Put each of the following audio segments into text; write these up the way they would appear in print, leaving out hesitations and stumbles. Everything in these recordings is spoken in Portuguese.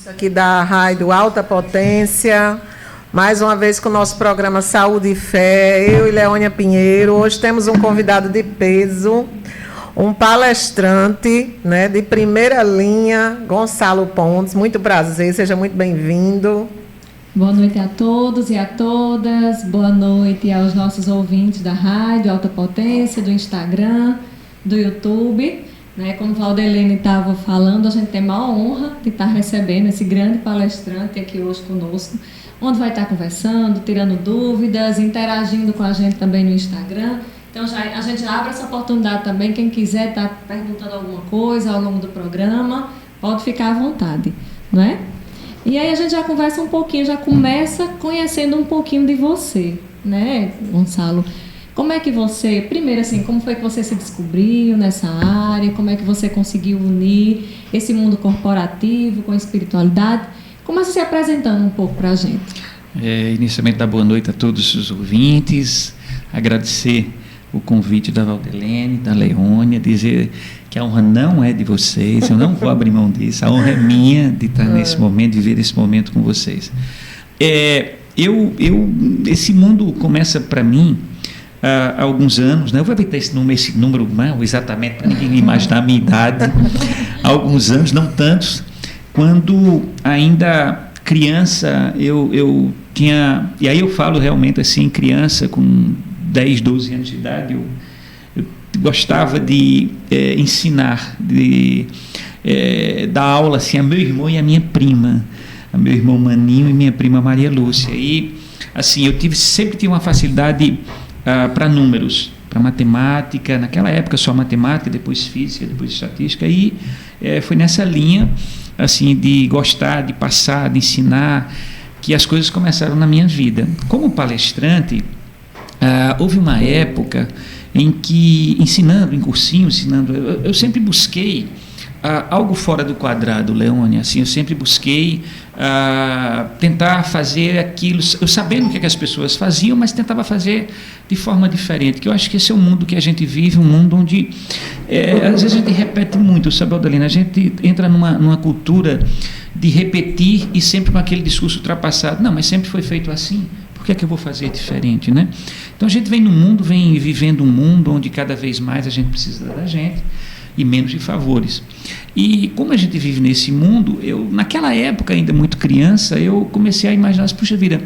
Aqui da Rádio Alta Potência, mais uma vez com o nosso programa Saúde e Fé, eu e Leônia Pinheiro. Hoje temos um convidado de peso, um palestrante, né, de primeira linha, Gonçalo Pontes. Muito prazer, seja muito bem-vindo. Boa noite a todos e a todas, boa noite aos nossos ouvintes da Rádio Alta Potência, do Instagram, do YouTube. Como o Valdelene estava falando, a gente tem a maior honra de estar recebendo esse grande palestrante aqui hoje conosco, onde vai estar conversando, tirando dúvidas, interagindo com a gente também no Instagram. Então a gente abre essa oportunidade também, quem quiser estar perguntando alguma coisa ao longo do programa, pode ficar à vontade, não é? E aí a gente já conversa um pouquinho, já começa conhecendo um pouquinho de você, né, Gonçalo? Como é que você, primeiro assim, como foi que você se descobriu nessa área? Como é que você conseguiu unir esse mundo corporativo com a espiritualidade? Começa se apresentando um pouco para a gente. Inicialmente, dar boa noite a todos os ouvintes, agradecer o convite da Valdelene, da Leônia, dizer que a honra não é de vocês, eu não vou abrir mão disso, a honra é minha de estar nesse momento, de viver esse momento com vocês. Esse mundo começa para mim há alguns anos, né? Eu vou evitar esse número não, exatamente para ninguém imaginar a minha idade, há alguns anos, não tantos, quando ainda criança eu tinha, e aí eu falo realmente assim, criança com 10, 12 anos de idade, eu gostava de ensinar, de dar aula assim, a meu irmão e a minha prima, a meu irmão Maninho e minha prima Maria Lúcia, e assim, eu sempre tive uma facilidade para números, para matemática, naquela época só matemática, depois física, depois estatística, e foi nessa linha assim, de gostar, de passar, de ensinar, que as coisas começaram na minha vida. Como palestrante, houve uma época em que, ensinando em cursinho, eu sempre busquei algo fora do quadrado, Leônia, assim, eu sempre busquei tentar fazer aquilo, eu sabendo o que as pessoas faziam, mas tentava fazer de forma diferente, que eu acho que esse é o mundo que a gente vive, um mundo onde às vezes a gente repete muito, sabe, Aldalina? A gente entra numa cultura de repetir e sempre com aquele discurso ultrapassado, não, mas sempre foi feito assim, por que é que eu vou fazer diferente, né? Então a gente vem vivendo um mundo onde cada vez mais a gente precisa da gente e menos de favores. E como a gente vive nesse mundo, naquela época, ainda muito criança, eu comecei a imaginar, puxa vida,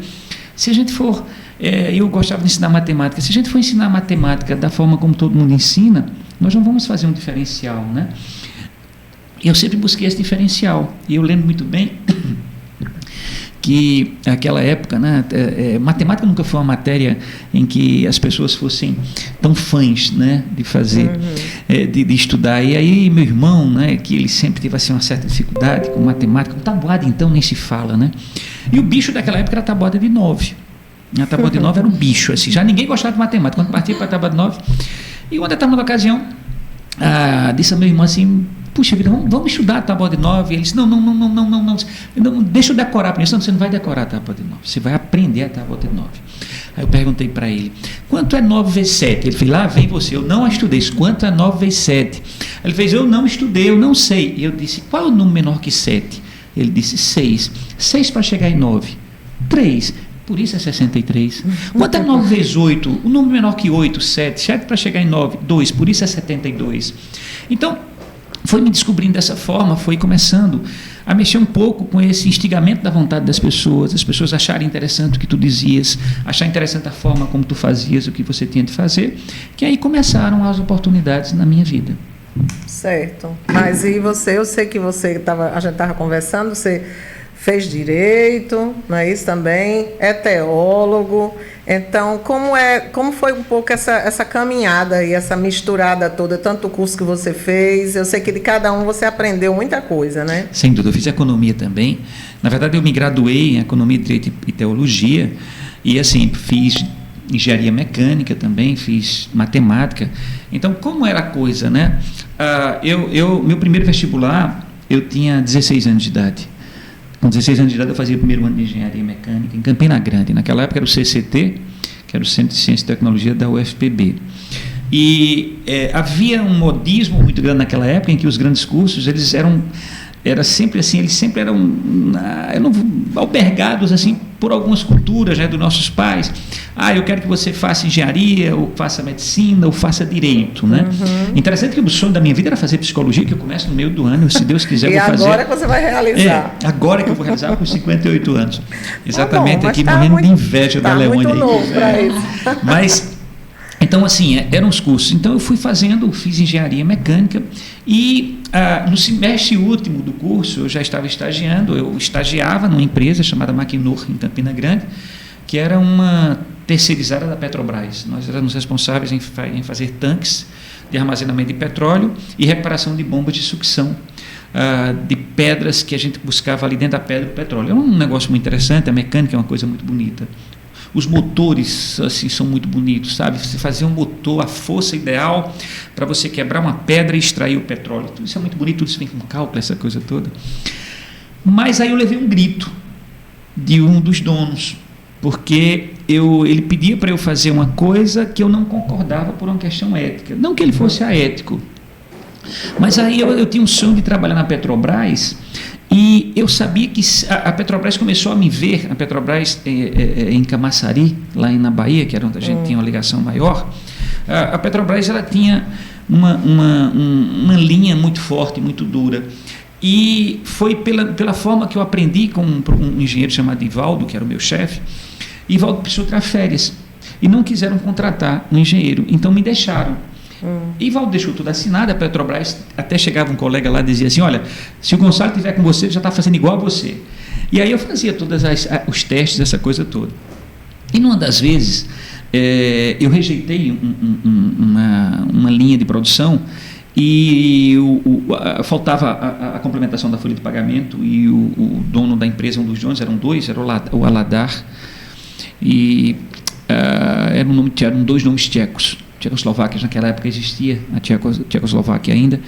se a gente for, eu gostava de ensinar matemática, se a gente for ensinar matemática da forma como todo mundo ensina, nós não vamos fazer um diferencial, né? E eu sempre busquei esse diferencial, e eu lembro muito bem que naquela época, né, matemática nunca foi uma matéria em que as pessoas fossem tão fãs, né, de fazer, de estudar. E aí meu irmão, né, que ele sempre teve assim, uma certa dificuldade com matemática, com tabuada então nem se fala, né? E o bicho daquela época era a tabuada de 9. A tabuada de 9 era um bicho, assim, já ninguém gostava de matemática. Quando partia para a tabuada de 9, e uma determinada ocasião, disse a meu irmão assim, puxa vida, vamos estudar a tábua de 9. Ele disse, não, deixa eu decorar. Não, você não vai decorar a tábua de 9, você vai aprender a tábua de 9. Aí eu perguntei para ele, quanto é 9 vezes 7? Ele fez, lá vem você, eu não estudei, quanto é 9 vezes 7? Ele fez, eu não estudei, eu não sei. E eu disse, qual é o número menor que 7? Ele disse, 6. 6 para chegar em 9? 3. Por isso é 63. Quanto é 9 vezes 8? O número menor que 8, 7. 7 para chegar em 9, 2. Por isso é 72. Então, foi me descobrindo dessa forma, foi começando a mexer um pouco com esse instigamento da vontade das pessoas, as pessoas acharem interessante o que tu dizias, achar interessante a forma como tu fazias, o que você tinha de fazer, que aí começaram as oportunidades na minha vida. Certo. Mas e você, eu sei que a gente estava conversando, você fez direito, não é isso também? É teólogo. Então, como foi um pouco essa caminhada aí, essa misturada toda, tanto o curso que você fez? Eu sei que de cada um você aprendeu muita coisa, né? Sem dúvida, eu fiz economia também. Na verdade, eu me graduei em economia, direito e teologia, e assim, fiz engenharia mecânica também, fiz matemática. Então, como era a coisa, né? Meu primeiro vestibular, eu tinha 16 anos de idade. Com 16 anos de idade, eu fazia o primeiro ano de engenharia mecânica em Campina Grande. Naquela época era o CCT, que era o Centro de Ciência e Tecnologia da UFPB. E havia um modismo muito grande naquela época, em que os grandes cursos eles eram era sempre assim, eles sempre eram albergados assim por algumas culturas, né, dos nossos pais. Eu quero que você faça engenharia, ou faça medicina, ou faça direito, né? Interessante que o sonho da minha vida era fazer psicologia, que eu começo no meio do ano, se Deus quiser, vou fazer. E agora que você vai realizar. Agora que eu vou realizar com 58 anos. Exatamente, aqui tá morrendo muito, de inveja da Leônia. Muito novo para isso. Mas, então assim, eram os cursos. Então eu fiz engenharia mecânica e no semestre último do curso eu já estava estagiando, eu estagiava numa empresa chamada Maquinor, em Campina Grande, que era uma terceirizada da Petrobras. Nós éramos responsáveis em fazer tanques de armazenamento de petróleo e reparação de bombas de sucção de pedras que a gente buscava ali dentro da pedra do petróleo. É um negócio muito interessante, a mecânica é uma coisa muito bonita. Os motores assim são muito bonitos, sabe? Você fazer um motor, a força ideal para você quebrar uma pedra e extrair o petróleo. Tudo isso é muito bonito, tudo isso vem com cálculo, essa coisa toda. Mas aí eu levei um grito de um dos donos, porque ele pedia para eu fazer uma coisa que eu não concordava por uma questão ética. Não que ele fosse aético, mas aí eu tinha um sonho de trabalhar na Petrobras. E eu sabia que a Petrobras começou a me ver, a Petrobras em Camaçari, lá na Bahia, que era onde a gente tinha uma ligação maior. A Petrobras ela tinha uma linha muito forte, muito dura. E foi pela forma que eu aprendi com um engenheiro chamado Ivaldo, que era o meu chefe. Ivaldo precisou tirar férias e não quiseram contratar um engenheiro, então me deixaram. Ivaldo deixou tudo assinado, a Petrobras, até chegava um colega lá e dizia assim, olha, se o Gonçalo estiver com você, ele já está fazendo igual a você. E aí eu fazia todos os testes, essa coisa toda. E numa das vezes, eu rejeitei uma linha de produção e faltava a complementação da folha de pagamento e o dono da empresa, um dos donos, eram dois, era o Aladar, e eram dois nomes tchecos. Tchecoslováquia, naquela época existia a Tchecoslováquia ainda,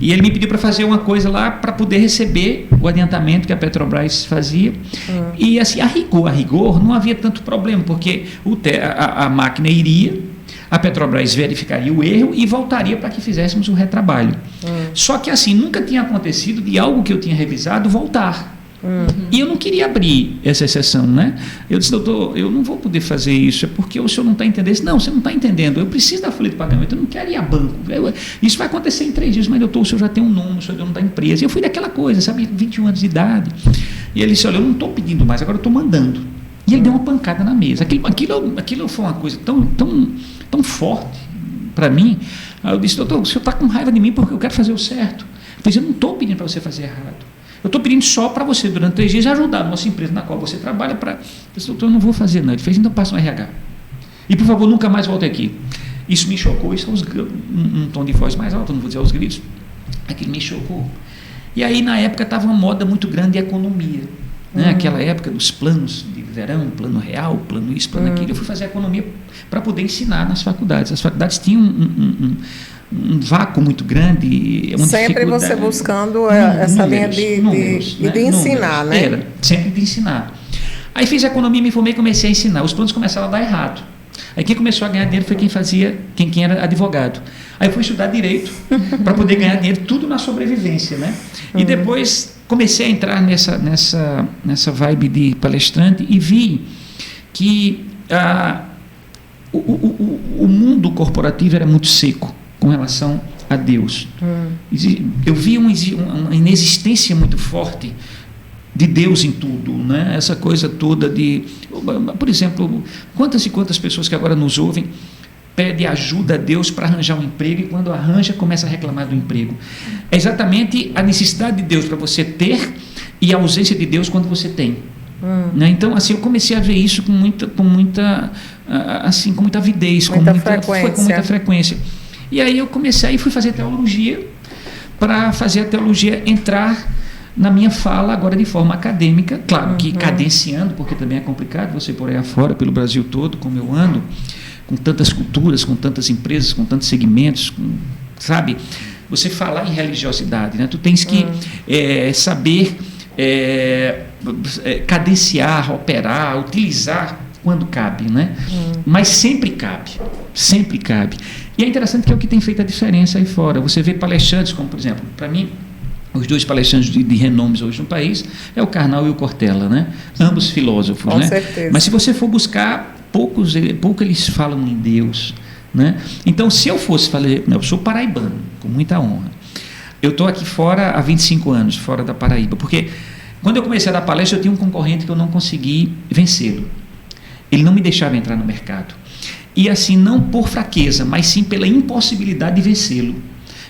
e ele me pediu para fazer uma coisa lá para poder receber o adiantamento que a Petrobras fazia, e assim, a rigor não havia tanto problema, porque a máquina iria, a Petrobras verificaria o erro e voltaria para que fizéssemos o retrabalho. Só que assim, nunca tinha acontecido de algo que eu tinha revisado voltar. E eu não queria abrir essa exceção, né? Eu disse, doutor, eu não vou poder fazer isso, é porque o senhor não está entendendo. Não, você não está entendendo, eu preciso da folha de pagamento, eu não quero ir a banco. Isso vai acontecer em 3 dias, mas doutor, o senhor já tem um nome, o senhor é dono da empresa. E eu fui daquela coisa, sabe, 21 anos de idade. E ele disse, olha, eu não estou pedindo mais, agora eu estou mandando. E ele deu uma pancada na mesa. Aquilo foi uma coisa tão forte para mim. Aí eu disse, doutor, o senhor está com raiva de mim porque eu quero fazer o certo. Mas eu não estou pedindo para você fazer errado. Eu estou pedindo só para você, durante 3 dias, ajudar a nossa empresa na qual você trabalha para... Eu disse, doutor, eu não vou fazer, não. Ele fez, então passa um RH. E, por favor, nunca mais volte aqui. Isso me chocou, isso é um tom de voz mais alto, não vou dizer aos gritos. Aquilo me chocou. E aí, na época, estava uma moda muito grande de economia. Né? Aquela época dos planos de verão, plano real, plano isso, plano aquilo. Eu fui fazer economia para poder ensinar nas faculdades. As faculdades tinham um vácuo muito grande. Sempre você buscando essa linha de ensinar, né? Era, sempre de ensinar. Aí fiz economia, me formei e comecei a ensinar. Os planos começaram a dar errado. Aí quem começou a ganhar dinheiro foi quem era advogado. Aí eu fui estudar direito para poder ganhar dinheiro, tudo na sobrevivência, né? E depois comecei a entrar nessa vibe de palestrante e vi que o mundo corporativo era muito seco com relação a Deus. Eu vi uma inexistência muito forte de Deus em tudo, né? Essa coisa toda de... Por exemplo, quantas e quantas pessoas que agora nos ouvem pedem ajuda a Deus para arranjar um emprego e quando arranja começa a reclamar do emprego. É exatamente a necessidade de Deus para você ter e a ausência de Deus quando você tem. Né? Então, assim, eu comecei a ver isso com muita avidez, com muita frequência. E aí eu fui fazer teologia, para fazer a teologia entrar na minha fala agora de forma acadêmica, claro que cadenciando, porque também é complicado você por aí afora, pelo Brasil todo, como eu ando, com tantas culturas, com tantas empresas, com tantos segmentos, sabe? Você falar em religiosidade, né? Tu tens que saber cadenciar, operar, utilizar quando cabe, né? Mas sempre cabe. E é interessante que é o que tem feito a diferença aí fora. Você vê palestrantes como, por exemplo, para mim, os dois palestrantes de renomes hoje no país, é o Karnal e o Cortella, né? Ambos filósofos, Com né? certeza. Mas se você for buscar, pouco eles falam em Deus, né? Então, se eu fosse falar, eu sou paraibano, com muita honra. Eu estou aqui fora há 25 anos, fora da Paraíba, porque quando eu comecei a dar palestra, eu tinha um concorrente que eu não consegui vencê-lo. Ele não me deixava entrar no mercado. E assim, não por fraqueza, mas sim pela impossibilidade de vencê-lo.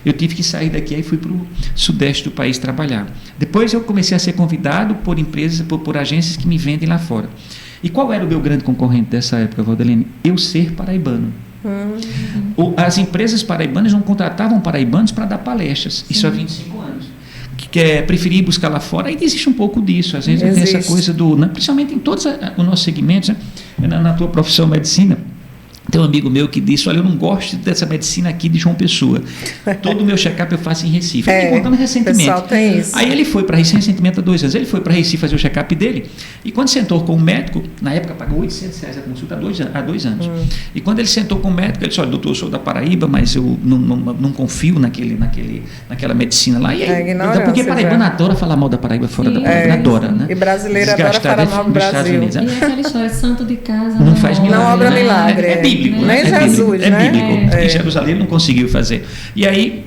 Eu tive que sair daqui e fui para o sudeste do país trabalhar. Depois eu comecei a ser convidado por empresas, por agências que me vendem lá fora. E qual era o meu grande concorrente dessa época, Valdelene? Eu ser paraibano. As empresas paraibanas não contratavam paraibanos para dar palestras. Isso há 25 anos. Que preferir buscar lá fora, aí existe um pouco disso. Às vezes tem essa coisa do... Né, principalmente em todos os nossos segmentos, né, na tua profissão medicina. Tem um amigo meu que disse, olha, eu não gosto dessa medicina aqui de João Pessoa. Todo o meu check-up eu faço em Recife. Eu me contando recentemente. O pessoal tem isso. Aí ele foi para Recife, recentemente há 2 anos, ele foi para Recife fazer o check-up dele, e quando sentou com o médico, na época pagou R$800 a consulta há 2 anos. E quando ele sentou com o médico, ele disse, olha, doutor, eu sou da Paraíba, mas eu não confio naquela medicina lá. E aí, porque paraibano adora falar mal da Paraíba fora da Paraíba, adora, né? E brasileiro adora falar mal do Brasil. E aquela história, santo de casa não faz milagre. Não obra milagre. É bíblico. Nem Jesus, né? É bíblico. É. Em Jerusalém ele não conseguiu fazer. E aí,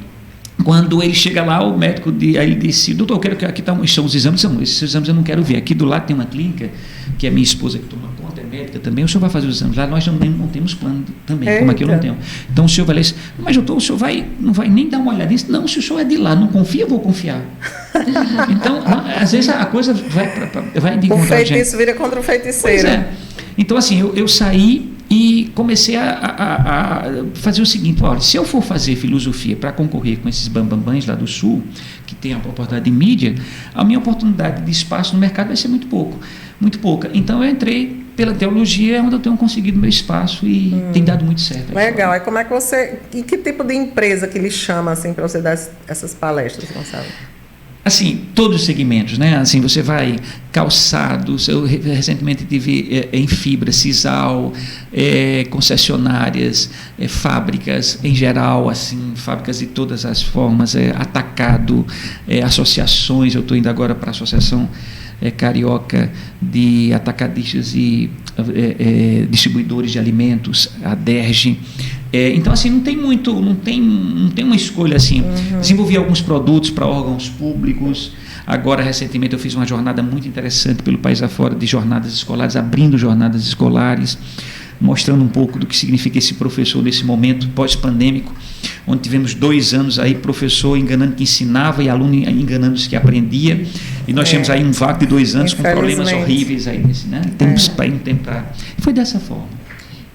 quando ele chega lá, o médico aí ele disse, doutor, eu quero que aqui estão os exames, esses exames eu não quero ver. Aqui do lado tem uma clínica, que é minha esposa que toma conta, é médica também, o senhor vai fazer os exames. Lá nós não temos plano também, como aqui eu não tenho. Então o senhor vai ler, mas doutor, o senhor não vai nem dar uma olhada nisso? Não, se o senhor é de lá, não confia, eu vou confiar. Então, às vezes a coisa vai de encontrar a gente. O feitiço vira contra o feiticeiro. Pois é. Então, assim, eu saí e comecei a fazer o seguinte, olha, se eu for fazer filosofia para concorrer com esses bambambãs lá do Sul, que tem a oportunidade de mídia, a minha oportunidade de espaço no mercado vai ser muito pouca. Então eu entrei pela teologia, onde eu tenho conseguido meu espaço e tem dado muito certo. Legal. Aí como é que você... E que tipo de empresa que lhe chama assim, para você dar essas palestras, Gonçalo? Assim, todos os segmentos, né? Assim, você vai calçados, eu recentemente tive em fibra, sisal, concessionárias, fábricas em geral, assim, fábricas de todas as formas, atacado, associações, eu estou indo agora para a Associação Carioca de Atacadistas e Distribuidores de Alimentos, a DERJ. Então, assim, não tem uma escolha assim. Desenvolvi alguns produtos para órgãos públicos. Agora, recentemente, eu fiz uma jornada muito interessante pelo país afora de jornadas escolares, abrindo jornadas escolares, mostrando um pouco do que significa esse professor nesse momento pós-pandêmico, onde tivemos 2 anos aí professor enganando que ensinava e aluno enganando os que aprendia, e nós tivemos aí um vácuo de 2 anos com problemas horríveis aí nesse, né? Temos para intentar. Foi dessa forma.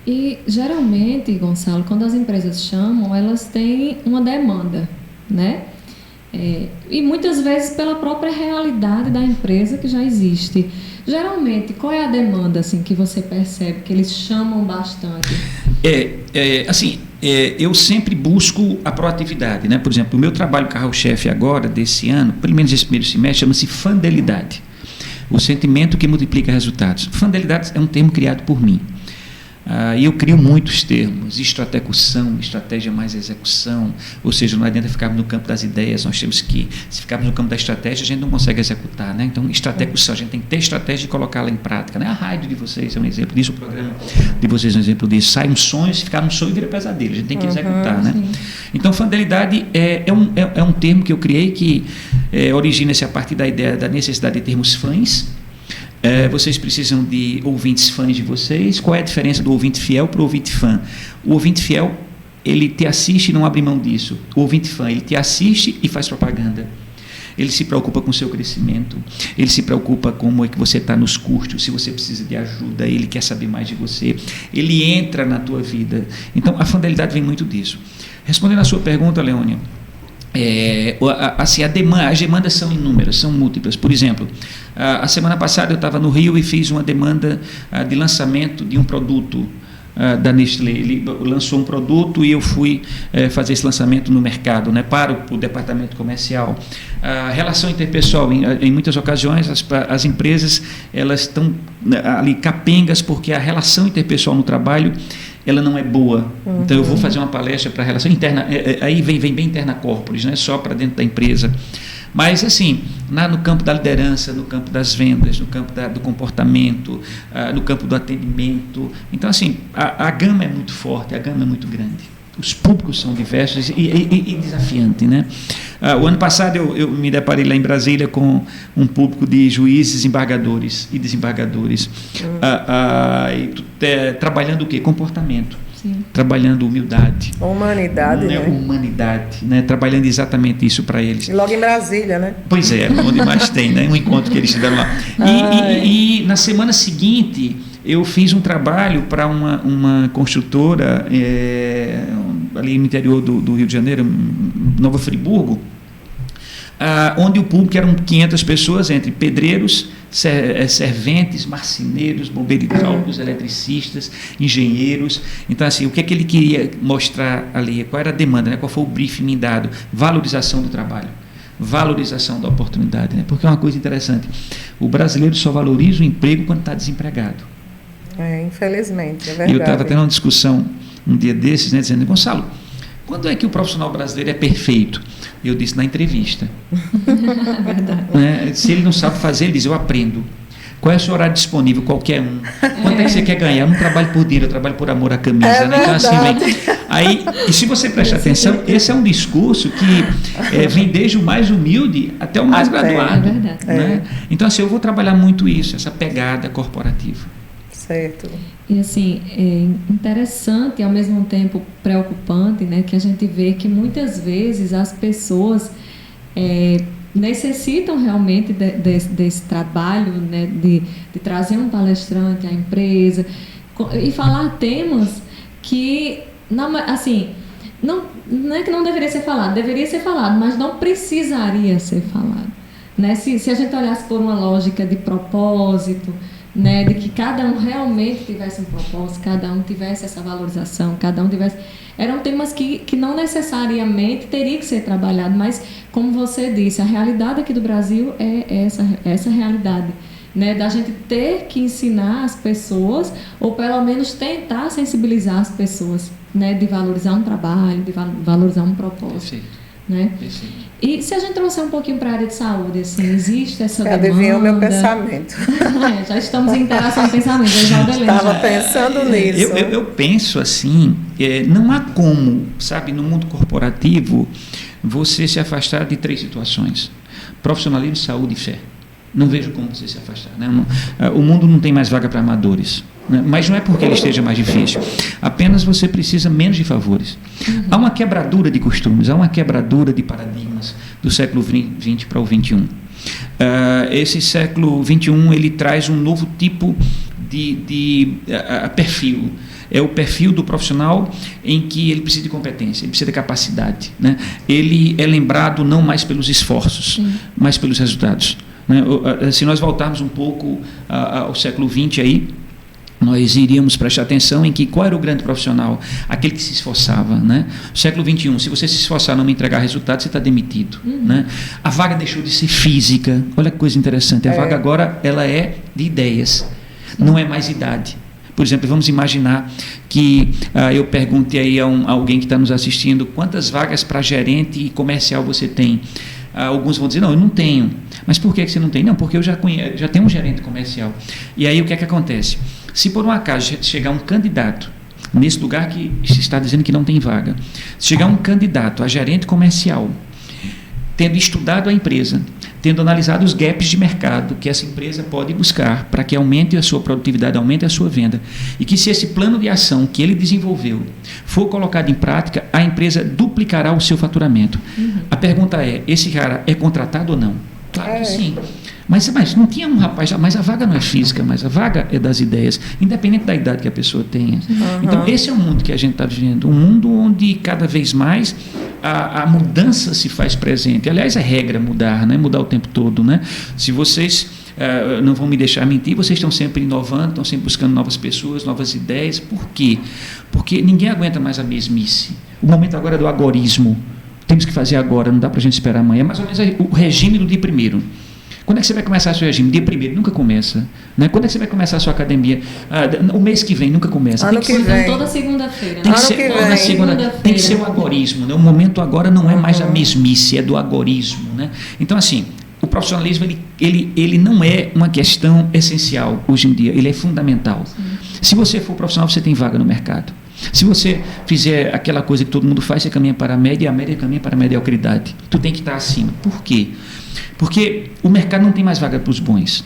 E geralmente, Gonçalo, quando as empresas chamam, elas têm uma demanda, né? E muitas vezes pela própria realidade da empresa que já existe. Geralmente, qual é a demanda assim, que você percebe que eles chamam bastante? Eu sempre busco a proatividade, né? Por exemplo, o meu trabalho carro-chefe agora, desse ano, pelo menos esse primeiro semestre, chama-se Fandelidade. O sentimento que multiplica resultados. Fandelidade é um termo criado por mim. E eu crio muitos termos, estratecução, estratégia mais execução, ou seja, não adianta ficarmos no campo das ideias, nós temos que, se ficarmos no campo da estratégia, a gente não consegue executar, né? Então, estratecução, a gente tem que ter estratégia e colocá-la em prática, né? A rádio de vocês é um exemplo disso, o programa de vocês é um exemplo disso, sai um sonho, se ficar no sonho vira pesadelo, a gente tem que executar, né? Sim. Então, fandelidade é um termo que eu criei que origina-se a partir da ideia da necessidade de termos fãs. Vocês precisam de ouvintes fãs de vocês. Qual é a diferença do ouvinte fiel para o ouvinte fã? O ouvinte fiel, ele te assiste e não abre mão disso. O ouvinte fã, ele te assiste e faz propaganda. Ele se preocupa com o seu crescimento, ele se preocupa como é que você está nos custos, se você precisa de ajuda, ele quer saber mais de você, ele entra na tua vida. Então, a fidelidade vem muito disso. Respondendo à sua pergunta, Leônia, as demandas são inúmeras, são múltiplas. Por exemplo, a semana passada eu estava no Rio e fiz uma demanda de lançamento de um produto da Nestlé. Ele lançou um produto e eu fui fazer esse lançamento no mercado, né, para o departamento comercial. A relação interpessoal, em muitas ocasiões as empresas elas estão ali capengas porque a relação interpessoal no trabalho ela não é boa. Então eu vou fazer uma palestra para a relação interna, aí vem bem interna corporis, né, só para dentro da empresa. Mas, assim, no campo da liderança, no campo das vendas, no campo do comportamento, no campo do atendimento. Então, assim, a gama é muito forte, a gama é muito grande. Os públicos são diversos e desafiantes, né? O ano passado eu me deparei lá em Brasília com um público de juízes, embargadores e desembargadores, trabalhando o quê? Comportamento. Sim. Trabalhando humildade. Humanidade, né? Humanidade, né? Trabalhando exatamente isso para eles. E logo em Brasília, né? Pois é, onde mais tem, né? Um encontro que eles tiveram lá. E na semana seguinte, eu fiz um trabalho para uma construtora ali no interior do Rio de Janeiro, Nova Friburgo, onde o público eram 500 pessoas, entre pedreiros, serventes, marceneiros, bombeiros hidráulicos, eletricistas, engenheiros. Então, assim, o que é que ele queria mostrar ali? Qual era a demanda, né? Qual foi o briefing dado? Valorização do trabalho, valorização da oportunidade, né? Porque é uma coisa interessante, o brasileiro só valoriza o emprego quando está desempregado. Infelizmente, é verdade. E eu estava tendo uma discussão um dia desses, né, dizendo: Gonçalo, quando é que o profissional brasileiro é perfeito? Eu disse: na entrevista. Se ele não sabe fazer, ele diz: eu aprendo. Qual é o seu horário disponível? Qualquer um. Quanto é que você quer ganhar? Eu não trabalho por dinheiro, eu trabalho por amor à camisa. Né? Então, assim, e se você prestar atenção, esse é um discurso que vem desde o mais humilde até o mais graduado. É verdade. Né? Então, assim, eu vou trabalhar muito isso, essa pegada corporativa. Certo. E assim, é interessante e ao mesmo tempo preocupante, né, que a gente vê que muitas vezes as pessoas necessitam realmente desse trabalho, né, de trazer um palestrante à empresa e falar temas que, não é que não deveria ser falado, mas não precisaria ser falado. Né? Se a gente olhasse por uma lógica de propósito, né, de que cada um realmente tivesse um propósito, cada um tivesse essa valorização, cada um tivesse... Eram temas que não necessariamente teria que ser trabalhado, mas, como você disse, a realidade aqui do Brasil é essa realidade, né, da gente ter que ensinar as pessoas, ou pelo menos tentar sensibilizar as pessoas, né, de valorizar um trabalho, de valorizar um propósito. Perfeito. Né? E se a gente trouxer um pouquinho para a área de saúde, assim, existe essa demanda? Adivinhou o meu pensamento. Já estamos em interação de pensamento. Estava pensando nisso. Eu penso assim, não há como, sabe, no mundo corporativo, você se afastar de 3 situações: profissionalismo, saúde e fé. Não vejo como você se afastar. Né? O mundo não tem mais vaga para amadores. Né? Mas não é porque ele esteja mais difícil. Apenas você precisa menos de favores. Há uma quebradura de costumes, há uma quebradura de paradigmas do século XX para o XXI. Esse século XXI ele traz um novo tipo de perfil. É o perfil do profissional em que ele precisa de competência, ele precisa de capacidade. Né? Ele é lembrado não mais pelos esforços, mas pelos resultados. Né? Se nós voltarmos um pouco ao século XX aí, nós iríamos prestar atenção em que qual era o grande profissional? Aquele que se esforçava. Né? No século XXI, se você se esforçar e não me entregar resultado, você está demitido. Né? A vaga deixou de ser física. Olha que coisa interessante. A vaga agora ela é de ideias, não é mais idade. Por exemplo, vamos imaginar que eu pergunte aí a alguém que está nos assistindo: quantas vagas para gerente e comercial você tem? Alguns vão dizer: não, eu não tenho. Mas por que você não tem? Não, porque eu já tenho um gerente comercial. E aí o que é que acontece? Se por um acaso chegar um candidato nesse lugar que se está dizendo que não tem vaga, se chegar um candidato a gerente comercial, tendo estudado a empresa, tendo analisado os gaps de mercado que essa empresa pode buscar para que aumente a sua produtividade, aumente a sua venda, e que se esse plano de ação que ele desenvolveu for colocado em prática, a empresa duplicará o seu faturamento. A pergunta é: esse cara é contratado ou não? Claro que sim. Mas não tinha um rapaz, mas a vaga não é física, mas a vaga é das ideias, independente da idade que a pessoa tenha. Então, esse é o mundo que a gente está vivendo, um mundo onde cada vez mais a mudança se faz presente. Aliás, é regra mudar, né? Mudar o tempo todo. Né? Se vocês não vão me deixar mentir, vocês estão sempre inovando, estão sempre buscando novas pessoas, novas ideias. Por quê? Porque ninguém aguenta mais a mesmice. O momento agora é do agorismo. Temos que fazer agora, não dá para a gente esperar amanhã. É mais ou menos o regime do dia primeiro. Quando é que você vai começar seu regime? Dia 1º, nunca começa. Né? Quando é que você vai começar a sua academia? O mês que vem, nunca começa. Ano que vem. Toda segunda-feira. Tem que ser, na segunda, tem que ser o agorismo. Né? O momento agora não é mais a mesmice, é do agorismo. Né? Então, assim, o profissionalismo ele não é uma questão essencial hoje em dia, ele é fundamental. Sim. Se você for profissional, você tem vaga no mercado. Se você fizer aquela coisa que todo mundo faz, você caminha para a média, e a média caminha para a mediocridade. Tu tem que estar acima. Por quê? Porque o mercado não tem mais vaga para os bons.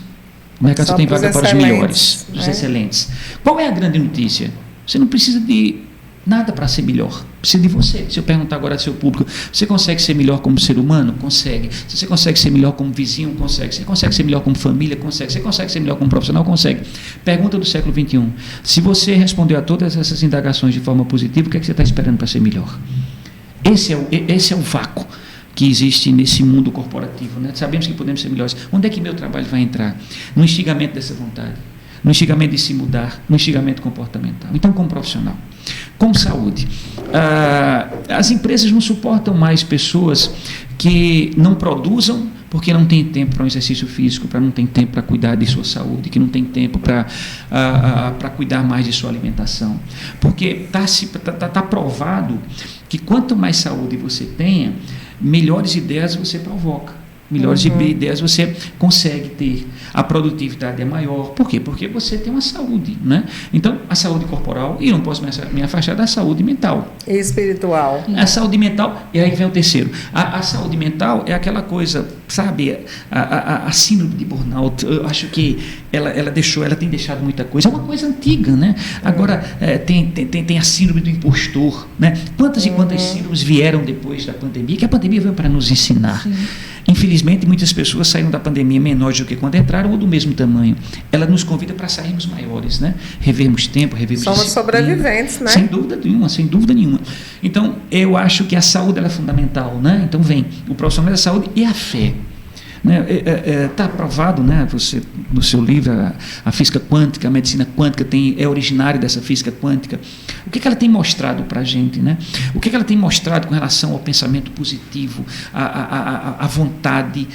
O mercado só tem vaga para os melhores, os excelentes. Qual é a grande notícia? Você não precisa de nada para ser melhor. Precisa de você. Se eu perguntar agora ao seu público, você consegue ser melhor como ser humano? Consegue. Se você consegue ser melhor como vizinho? Consegue. Você consegue ser melhor como família? Consegue. Você consegue ser melhor como profissional? Consegue. Pergunta do século XXI. Se você respondeu a todas essas indagações de forma positiva, o que é que você está esperando para ser melhor? Esse é o vácuo que existe nesse mundo corporativo. Né? Sabemos que podemos ser melhores. Onde é que meu trabalho vai entrar? No instigamento dessa vontade. No instigamento de se mudar, no instigamento comportamental. Então, como profissional, com saúde, as empresas não suportam mais pessoas que não produzam porque não tem tempo para um exercício físico, não tem tempo para cuidar de sua saúde, que não tem tempo para cuidar mais de sua alimentação. Porque está provado que quanto mais saúde você tenha, melhores ideias você provoca. Melhores ideias você consegue ter. A produtividade é maior. Por quê? Porque você tem uma saúde, né? Então, a saúde corporal, e não posso me afastar da saúde mental. E espiritual. A saúde mental, e aí vem o terceiro. A saúde mental é aquela coisa, sabe, a síndrome de burnout, eu acho que ela tem deixado muita coisa. É uma coisa antiga, né? Agora, tem a síndrome do impostor, né? Quantas e quantas síndromes vieram depois da pandemia, que a pandemia veio para nos ensinar. Sim. Infelizmente, muitas pessoas saíram da pandemia menores do que quando entraram ou do mesmo tamanho. Ela nos convida para sairmos maiores, né? Revermos tempo, revermos Somos sobreviventes, né? Sem dúvida nenhuma. Então, eu acho que a saúde ela é fundamental, né? Então, vem o profissional da saúde e a fé. Está provado, né, você, no seu livro, a física quântica, a medicina quântica é originária dessa física quântica. O que ela tem mostrado para a gente? Né? O que ela tem mostrado com relação ao pensamento positivo, a vontade,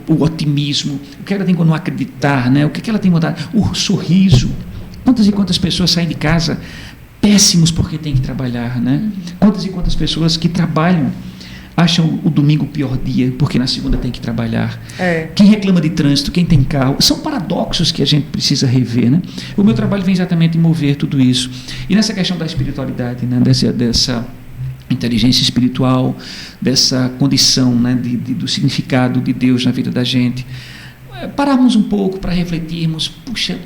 o otimismo, o que ela tem com não acreditar, né? O que ela tem mostrado? O sorriso. Quantas e quantas pessoas saem de casa péssimos porque têm que trabalhar, né? Quantas e quantas pessoas que trabalham acham o domingo o pior dia, porque na segunda tem que trabalhar. Quem reclama de trânsito, quem tem carro, são paradoxos que a gente precisa rever. Né? O meu trabalho vem exatamente em mover tudo isso. E nessa questão da espiritualidade, né? dessa inteligência espiritual, dessa condição, né? do significado de Deus na vida da gente, pararmos um pouco para refletirmos, puxa,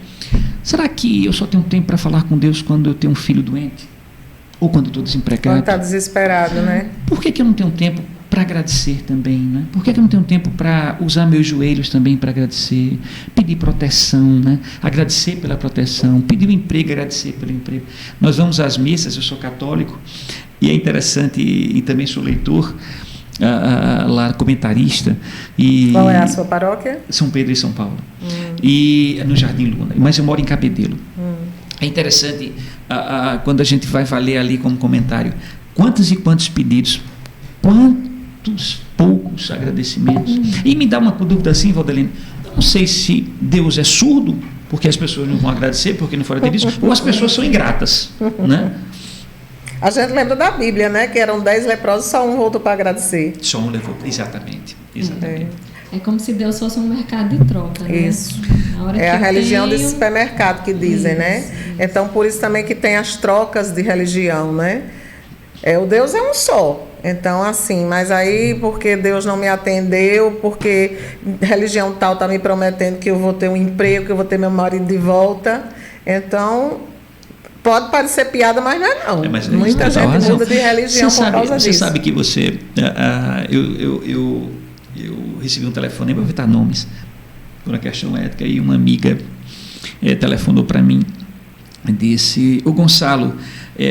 será que eu só tenho tempo para falar com Deus quando eu tenho um filho doente? Ou quando estou desempregado. Quando está desesperado, né? Por que eu não tenho tempo para agradecer também, né? Por que eu não tenho tempo para usar meus joelhos também para agradecer? Pedir proteção, né? Agradecer pela proteção, pedir o emprego, agradecer pelo emprego. Nós vamos às missas, eu sou católico, e é interessante, e também sou leitor, lá comentarista. Qual é a sua paróquia? São Pedro e São Paulo. E no Jardim Luna, mas eu moro em Cabedelo. É interessante quando a gente vai ler ali como comentário, quantos e quantos pedidos, quantos poucos agradecimentos. E me dá uma dúvida assim, Valdelene, eu não sei se Deus é surdo, porque as pessoas não vão agradecer, porque não foram atendidos, ou as pessoas são ingratas, né? A gente lembra da Bíblia, né? Que eram 10 leprosos, só um voltou para agradecer. Só um levou, exatamente. É como se Deus fosse um mercado de troca, né? Isso. A religião de supermercado que dizem, né? Então, por isso também que tem as trocas de religião, né? O Deus é um só. Então, assim, mas aí, porque Deus não me atendeu, porque religião tal está me prometendo que eu vou ter um emprego, que eu vou ter meu marido de volta. Então, pode parecer piada, mas não é não. Mas muita gente muda de religião por causa disso. Você sabe que você... Eu recebi um telefonema, vou evitar nomes, por uma questão ética, e uma amiga telefonou para mim e disse: "O Gonçalo,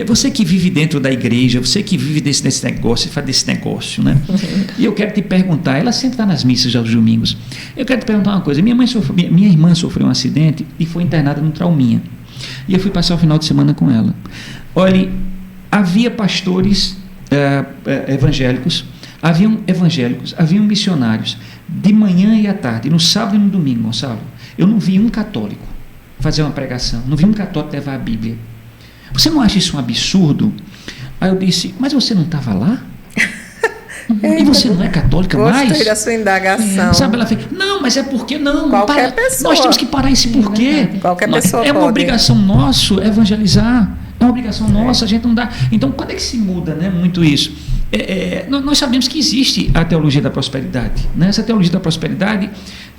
você que vive dentro da igreja, você que vive desse negócio, faz desse negócio, né? E eu quero te perguntar", ela sempre está nas missas aos domingos, "eu quero te perguntar uma coisa, minha irmã sofreu um acidente e foi internada no trauminha, e eu fui passar o final de semana com ela. Olha, havia pastores evangélicos, haviam missionários, de manhã e à tarde, no sábado e no domingo, Gonçalo, eu não vi um católico fazer uma pregação, não vi um católico levar a Bíblia. Você não acha isso um absurdo? Aí eu disse, mas você não estava lá? E você não é católica mais? Gostei da sua indagação. Sabe, ela fez, não, mas é porque não. Qualquer pessoa. Nós temos que parar esse porquê. Qualquer pessoa É uma pode. obrigação nossa evangelizar. É uma obrigação nossa, a gente não dá. Então, quando é que se muda, né, muito isso? Nós sabemos que existe a teologia da prosperidade, né? Essa teologia da prosperidade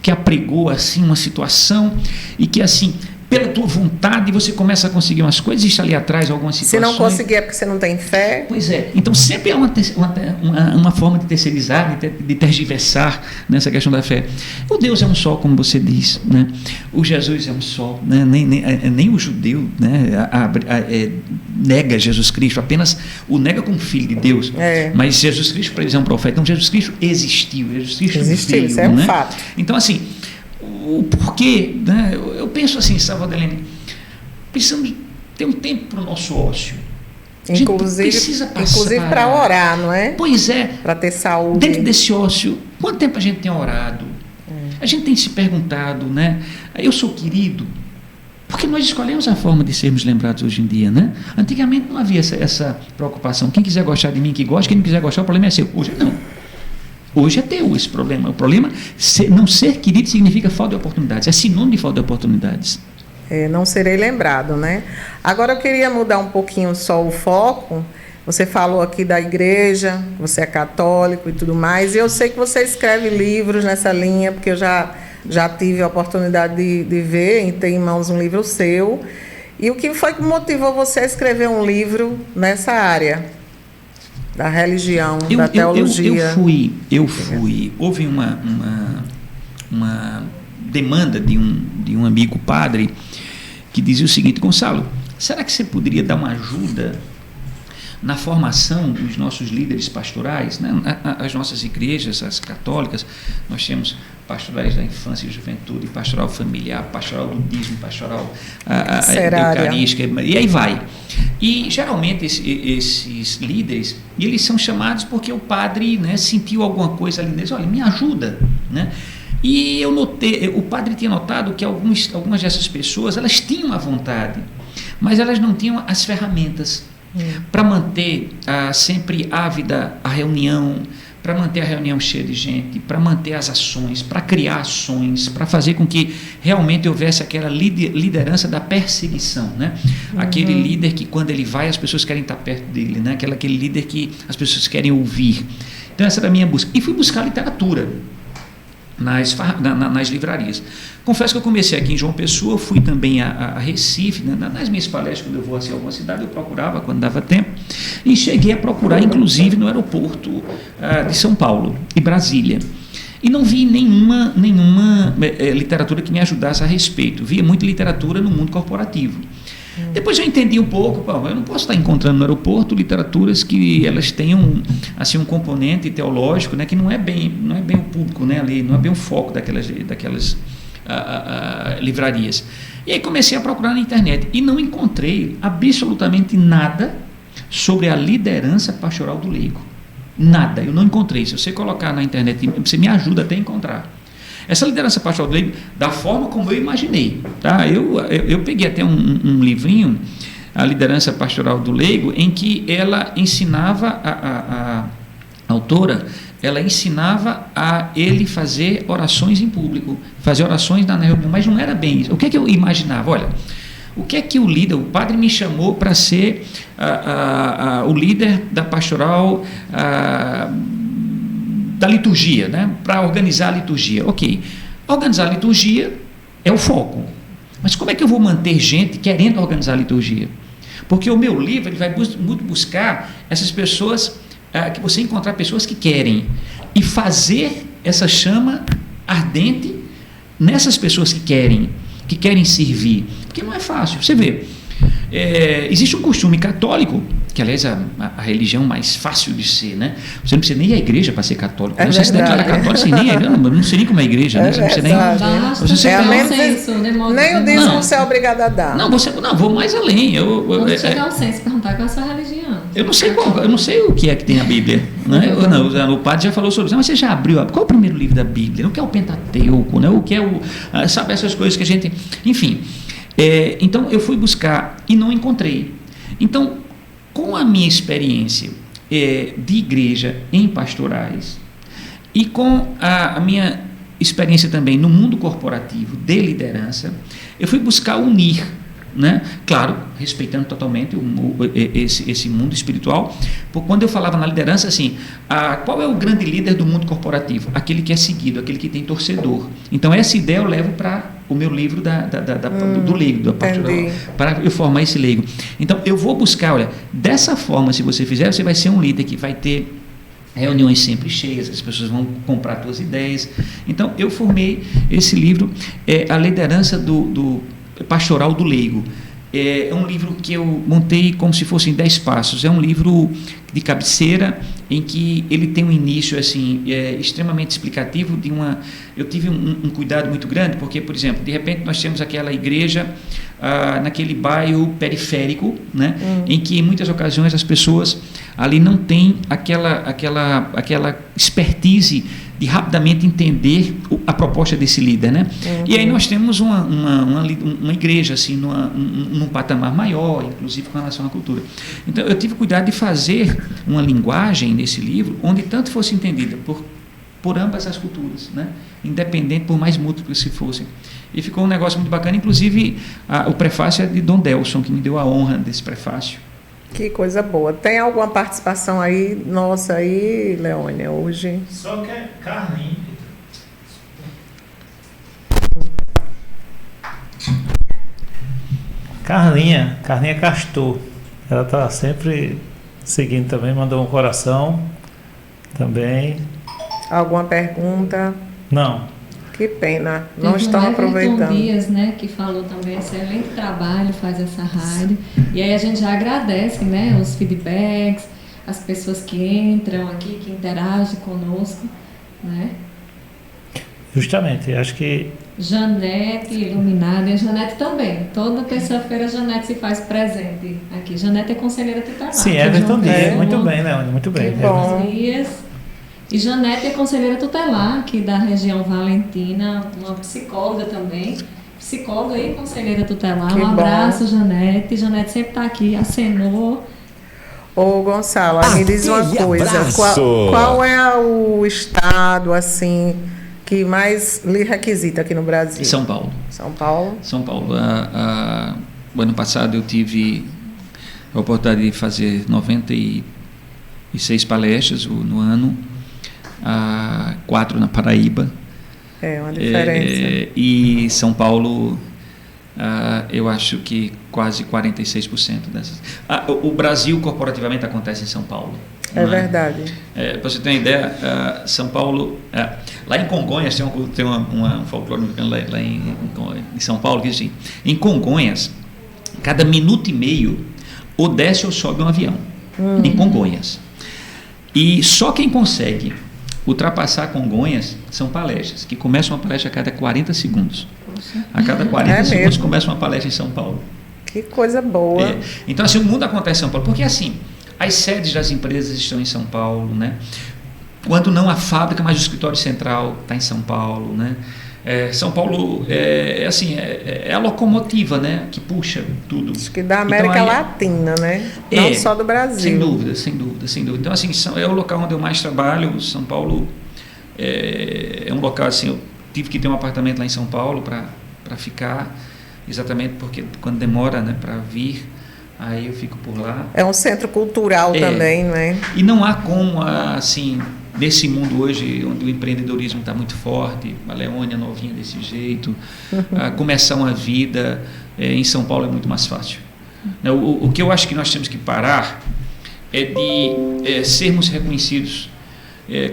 que apregou assim uma situação e que assim, pela tua vontade você começa a conseguir umas coisas, existe ali atrás algumas situações. Se não conseguir é porque você não tem fé. Pois é, então sempre é uma forma de terceirizar, de tergiversar nessa questão da fé. O Deus é um só, como você diz, né? O Jesus é um só, né? Nem o judeu, né, nega Jesus Cristo, apenas o nega como filho de Deus. Mas Jesus Cristo, por exemplo, é um profeta. Então Jesus Cristo existiu, Jesus Cristo veio, isso é um né? fato. Então assim, o porquê, né? Eu penso assim, Salvador Helene, precisamos ter um tempo para o nosso ócio. Inclusive para orar, não é? Pois é. Para ter saúde. Dentro desse ócio, quanto tempo a gente tem orado? A gente tem se perguntado, né? Eu sou querido, porque nós escolhemos a forma de sermos lembrados hoje em dia, né? Antigamente não havia essa preocupação. Quem quiser gostar de mim, que gosta. Quem não quiser gostar, o problema é seu. Hoje não. Hoje é teu esse problema. O problema, não ser querido significa falta de oportunidades. É sinônimo de falta de oportunidades. Não serei lembrado, né? Agora eu queria mudar um pouquinho só o foco. Você falou aqui da igreja, você é católico e tudo mais. E eu sei que você escreve livros nessa linha, porque eu já tive a oportunidade de ver e ter em mãos um livro seu. E o que foi que motivou você a escrever um livro nessa área da religião, da teologia? Eu fui. Houve uma demanda de um amigo padre que dizia o seguinte: Gonçalo, será que você poderia dar uma ajuda na formação dos nossos líderes pastorais, né? As nossas igrejas, as católicas, nós temos pastorais da infância e juventude, pastoral familiar, pastoral do dízimo, pastoral eucarística, e aí vai. E geralmente esses líderes, eles são chamados porque o padre, né, sentiu alguma coisa ali neles, olha, me ajuda, né? E eu notei, o padre tinha notado que algumas dessas pessoas, elas tinham a vontade, mas elas não tinham as ferramentas para manter sempre ávida a reunião, para manter a reunião cheia de gente, para manter as ações, para criar ações, para fazer com que realmente houvesse aquela liderança da perseguição, né? Aquele líder que quando ele vai as pessoas querem estar perto dele, né? Aquele líder que as pessoas querem ouvir. Então essa era a minha busca. E fui buscar literatura nas livrarias. Confesso que eu comecei aqui em João Pessoa, fui também a Recife, né? Nas minhas palestras, quando eu vou assim, a alguma cidade, eu procurava quando dava tempo, e cheguei a procurar, inclusive, no aeroporto de São Paulo e Brasília. E não vi nenhuma literatura que me ajudasse a respeito. Via muita literatura no mundo corporativo. Depois eu entendi um pouco, eu não posso estar encontrando no aeroporto literaturas que elas tenham assim um componente teológico, né, que não é bem o público, né, ali, não é bem o foco daquelas livrarias. E aí comecei a procurar na internet e não encontrei absolutamente nada sobre a liderança pastoral do leigo. Nada, eu não encontrei. Se você colocar na internet, você me ajuda até a encontrar. Essa liderança pastoral do leigo, da forma como eu imaginei, tá? Eu peguei até um livrinho, a liderança pastoral do leigo, em que ela ensinava, a autora, ela ensinava a ele fazer orações em público, fazer orações na reunião, mas não era bem isso. O que é que eu imaginava? Olha, o que é que o padre me chamou para ser o líder da pastoral da liturgia, né? Para organizar a liturgia. Ok, organizar a liturgia é o foco, mas como é que eu vou manter gente querendo organizar a liturgia? Porque o meu livro ele vai muito buscar essas pessoas, que você encontrar pessoas que querem, e fazer essa chama ardente nessas pessoas que querem servir, porque não é fácil. Você vê, existe um costume católico, que aliás é a religião mais fácil de ser, né? Você não precisa nem ir à igreja para ser católico. Você se declara católico sem nem ir, não sei nem como é a igreja, né? Você não precisa nem o dízimo você é obrigado a dar. Não, vou mais além. Quando chegar ao censo, perguntar qual é a sua religião. Eu não sei o que é que tem a Bíblia. Né? O padre já falou sobre isso. Mas você já abriu? Qual é o primeiro livro da Bíblia? O que é o Pentateuco? Né? O que é sabe, essas coisas que a gente... Enfim. Então, eu fui buscar e não encontrei. Então, com a minha experiência de igreja em pastorais e com a minha experiência também no mundo corporativo de liderança, eu fui buscar unir, né? Claro, respeitando totalmente esse mundo espiritual, porque quando eu falava na liderança, assim, qual é o grande líder do mundo corporativo? Aquele que é seguido, aquele que tem torcedor. Então, essa ideia eu levo para o meu livro do leigo, da pastoral, para eu formar esse leigo. Então, eu vou buscar, olha, dessa forma, se você fizer, você vai ser um líder que vai ter reuniões sempre cheias, as pessoas vão comprar suas ideias. Então, eu formei esse livro, A Liderança do Pastoral do Leigo. É um livro que eu montei como se fossem 10 passos. É um livro de cabeceira em que ele tem um início assim extremamente explicativo eu tive um cuidado muito grande, porque, por exemplo, de repente nós temos aquela igreja naquele bairro periférico, né, em que em muitas ocasiões as pessoas ali não têm aquela expertise de rapidamente entender a proposta desse líder, né? E aí nós temos uma igreja assim num patamar maior, inclusive com relação à cultura. Então eu tive cuidado de fazer uma linguagem nesse livro onde tanto fosse entendida por ambas as culturas, né? Independente, por mais múltiplas que fossem. E ficou um negócio muito bacana, inclusive o prefácio é de Dom Delson, que me deu a honra desse prefácio. Que coisa boa. Tem alguma participação aí, nossa, aí, Leônia, hoje? Só que é Carlinha. Carlinha Castor. Ela está sempre seguindo também, mandou um coração também. Alguma pergunta? Não. Que pena, não estão aproveitando. Everton Dias, né, que falou também, excelente trabalho, faz essa rádio. E aí a gente já agradece, né, os feedbacks, as pessoas que entram aqui, que interagem conosco, né? Justamente, acho que... Janete, iluminada, e a Janete também. Toda terça-feira a Janete se faz presente aqui. Janete é conselheira tutelar. Sim, Everton Dias, muito bem, Leônia, muito bem. Que bom. E Janete é conselheira tutelar aqui da região Valentina, uma psicóloga também. Psicóloga e conselheira tutelar. Que um abraço, bom. Janete. Janete sempre está aqui, acenou. Ô Gonçalo, me diz uma coisa. Qual é o estado, assim, que mais lhe requisita aqui no Brasil? São Paulo. São Paulo? São Paulo. O ano passado eu tive a oportunidade de fazer 96 palestras no ano. 4 na Paraíba. É uma diferença. E São Paulo, eu acho que quase 46% dessas. O Brasil corporativamente acontece em São Paulo. É verdade. Para você ter uma ideia, São Paulo, lá em Congonhas tem um folclore lá em São Paulo que diz assim: em Congonhas, cada minuto e meio ou desce ou sobe um avião. Em Congonhas. E só quem consegue ultrapassar Congonhas são palestras, que começam uma palestra a cada 40 segundos. A cada 40 segundos mesmo. Começa uma palestra em São Paulo. Que coisa boa. Então, assim, o mundo acontece em São Paulo, porque assim, as sedes das empresas estão em São Paulo, né? Quando não a fábrica, mas o escritório central está em São Paulo, né? São Paulo é a locomotiva, né, que puxa tudo. Acho que da América então, Latina, né? Não só do Brasil. Sem dúvida. Então, assim, é o local onde eu mais trabalho. São Paulo é um local, assim, eu tive que ter um apartamento lá em São Paulo para ficar, exatamente porque quando demora, né, para vir, aí eu fico por lá. É um centro cultural também, não é? E não há como, assim, nesse mundo hoje, onde o empreendedorismo está muito forte, a Leônia novinha desse jeito, começar uma vida em São Paulo é muito mais fácil. O que eu acho que nós temos que parar é de sermos reconhecidos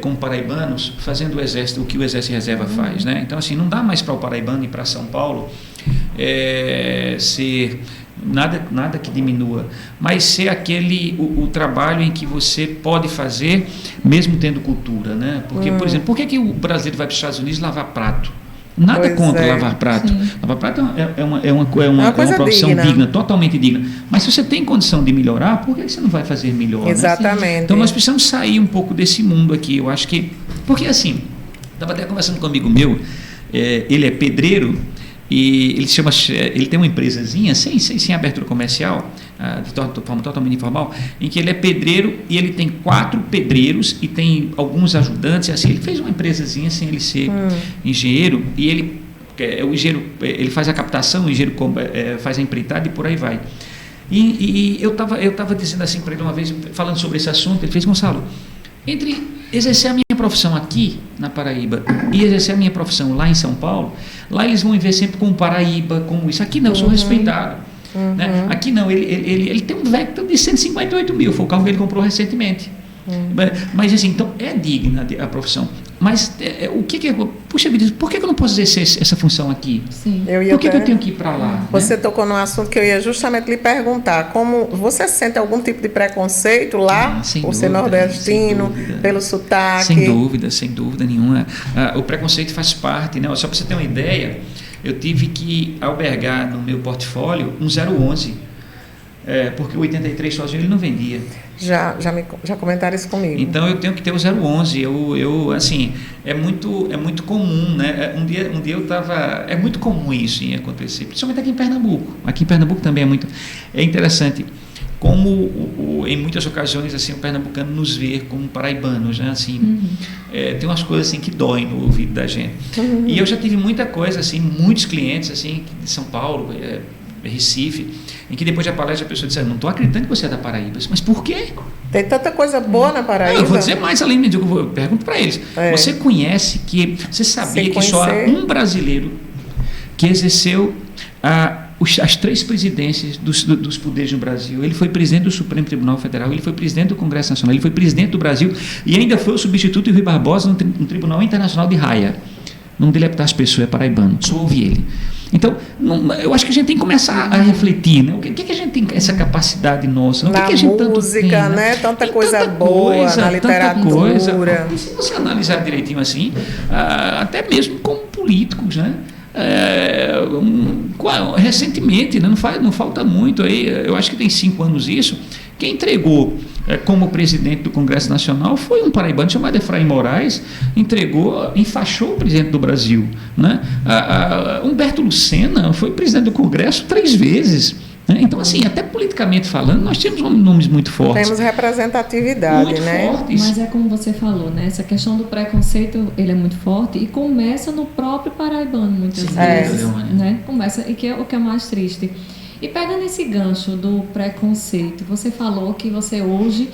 como paraibanos, fazendo o que o Exército Reserva faz, né? Então, assim, não dá mais para o paraibano ir para São Paulo ser nada que diminua, mas ser o trabalho em que você pode fazer mesmo tendo cultura, né? Porque, por exemplo, por que o brasileiro vai para os Estados Unidos lavar prato? Nada Pois contra é. lavar prato. Sim. Lavar prato é uma coisa profissão digna. digna, totalmente digna. Mas se você tem condição de melhorar, por que você não vai fazer melhor? Né? Exatamente. Então nós precisamos sair um pouco desse mundo aqui. Eu acho que. Porque assim, estava até conversando com um amigo meu, ele é pedreiro. E ele tem uma empresazinha sem abertura comercial, de forma totalmente informal, em que ele é pedreiro e ele tem 4 pedreiros e tem alguns ajudantes. Assim, ele fez uma empresazinha sem ele ser engenheiro, e o engenheiro, ele faz a captação, o engenheiro faz a empreitada e por aí vai. E eu estava dizendo assim para ele uma vez, falando sobre esse assunto, ele fez: Gonçalo, entre exercer a minha profissão aqui na Paraíba e exercer a minha profissão lá em São Paulo, lá eles vão me ver sempre como Paraíba, como isso. Aqui não, eu sou respeitado. Né? Aqui não, ele tem um Vectra de 158 mil, foi o carro que ele comprou recentemente. Mas assim, então é digna a profissão. Mas o que puxa vida, por que eu não posso exercer essa função aqui? Sim. Por que eu tenho que ir para lá? Você né? tocou num assunto que eu ia justamente lhe perguntar. Como você sente algum tipo de preconceito lá, por ser nordestino, pelo sotaque? Sem dúvida nenhuma. O preconceito faz parte, né? Só para você ter uma ideia, eu tive que albergar no meu portfólio um 011, porque o 83 sozinho ele não vendia. Já comentaram isso comigo. Então eu tenho que ter o 011. Assim, é muito comum, né? Um dia eu estava, é muito comum isso em acontecer, principalmente aqui em Pernambuco. Aqui em Pernambuco também é interessante como em muitas ocasiões assim o pernambucano nos vê como paraibanos, né? Assim, tem umas coisas assim que doem no ouvido da gente. E eu já tive muita coisa assim, muitos clientes assim de São Paulo, Recife, em que depois da palestra a pessoa disse: não estou acreditando que você é da Paraíba. Mas por quê? Tem tanta coisa boa na Paraíba. Eu vou dizer mais além disso, eu pergunto para eles. Você sabia que só há um brasileiro que exerceu as 3 presidências dos poderes no Brasil? Ele foi presidente do Supremo Tribunal Federal, ele foi presidente do Congresso Nacional, ele foi presidente do Brasil e ainda foi o substituto de Rui Barbosa no Tribunal Internacional de Haia. O nome dele é Epitácio Pessoa, é paraibano, só ouvi ele. Então, eu acho que a gente tem que começar a refletir, né? O que a gente tem essa capacidade nossa? Na que a gente música, tanto tem, né? Tanta tem coisa boa, na literatura. E se você analisar direitinho assim, até mesmo como políticos, né? Recentemente, né? Não falta muito aí, eu acho que tem 5 anos isso, quem entregou como presidente do Congresso Nacional foi um paraibano chamado Efraim Moraes, enfaixou o presidente do Brasil, né? Humberto Lucena foi presidente do Congresso 3 vezes. Né? Então, assim, até politicamente falando, nós temos nomes muito fortes. Temos representatividade, muito né? fortes. Mas é como você falou, né? Essa questão do preconceito, ele é muito forte e começa no próprio paraibano, muitas vezes. Né? Começa, e que é o que é mais triste. E pegando esse gancho do preconceito, você falou que você hoje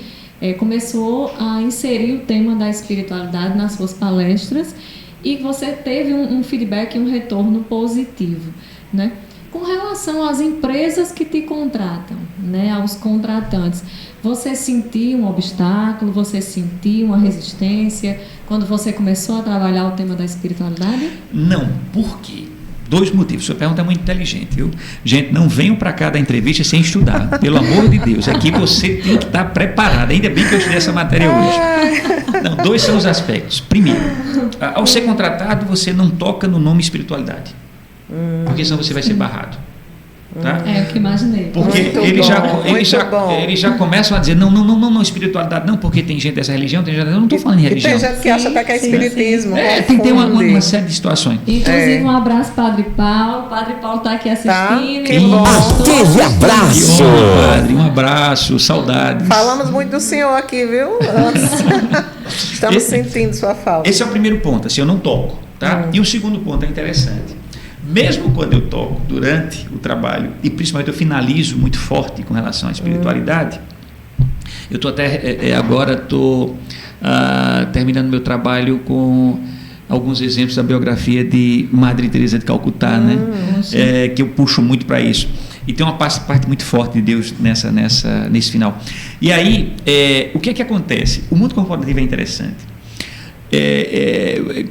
começou a inserir o tema da espiritualidade nas suas palestras e você teve um feedback, um retorno positivo, né? Com relação às empresas que te contratam, né, aos contratantes, você sentiu um obstáculo, você sentiu uma resistência quando você começou a trabalhar o tema da espiritualidade? Não, por quê? 2 motivos. Sua pergunta é muito inteligente, viu? Gente, não venham para cá da entrevista sem estudar. Pelo amor de Deus, aqui você tem que estar preparado. Ainda bem que eu estudei essa matéria hoje. Não, 2 são os aspectos. Primeiro, ao ser contratado, você não toca no nome espiritualidade. Porque senão você vai ser barrado. Tá? É o que imaginei. Porque eles já começam a dizer não, espiritualidade não, porque tem gente dessa religião, eu não estou falando em religião. E tem gente que acha até que é espiritismo. Tem que ter uma série de situações. Inclusive, um abraço, Padre Paulo. Padre Paulo está aqui assistindo. Que bom. Aquele abraço. Padre, um abraço, saudades. Falamos muito do senhor aqui, viu? Estamos sentindo sua falta. Esse é o primeiro ponto, assim, eu não toco. Tá? E o segundo ponto é interessante. Mesmo quando eu toco durante o trabalho, e principalmente eu finalizo muito forte com relação à espiritualidade, eu estou até agora terminando meu trabalho com alguns exemplos da biografia de Madre Teresa de Calcutá, né? Que eu puxo muito para isso. E tem uma parte muito forte de Deus nesse final. E aí, o que acontece? O mundo corporativo é interessante.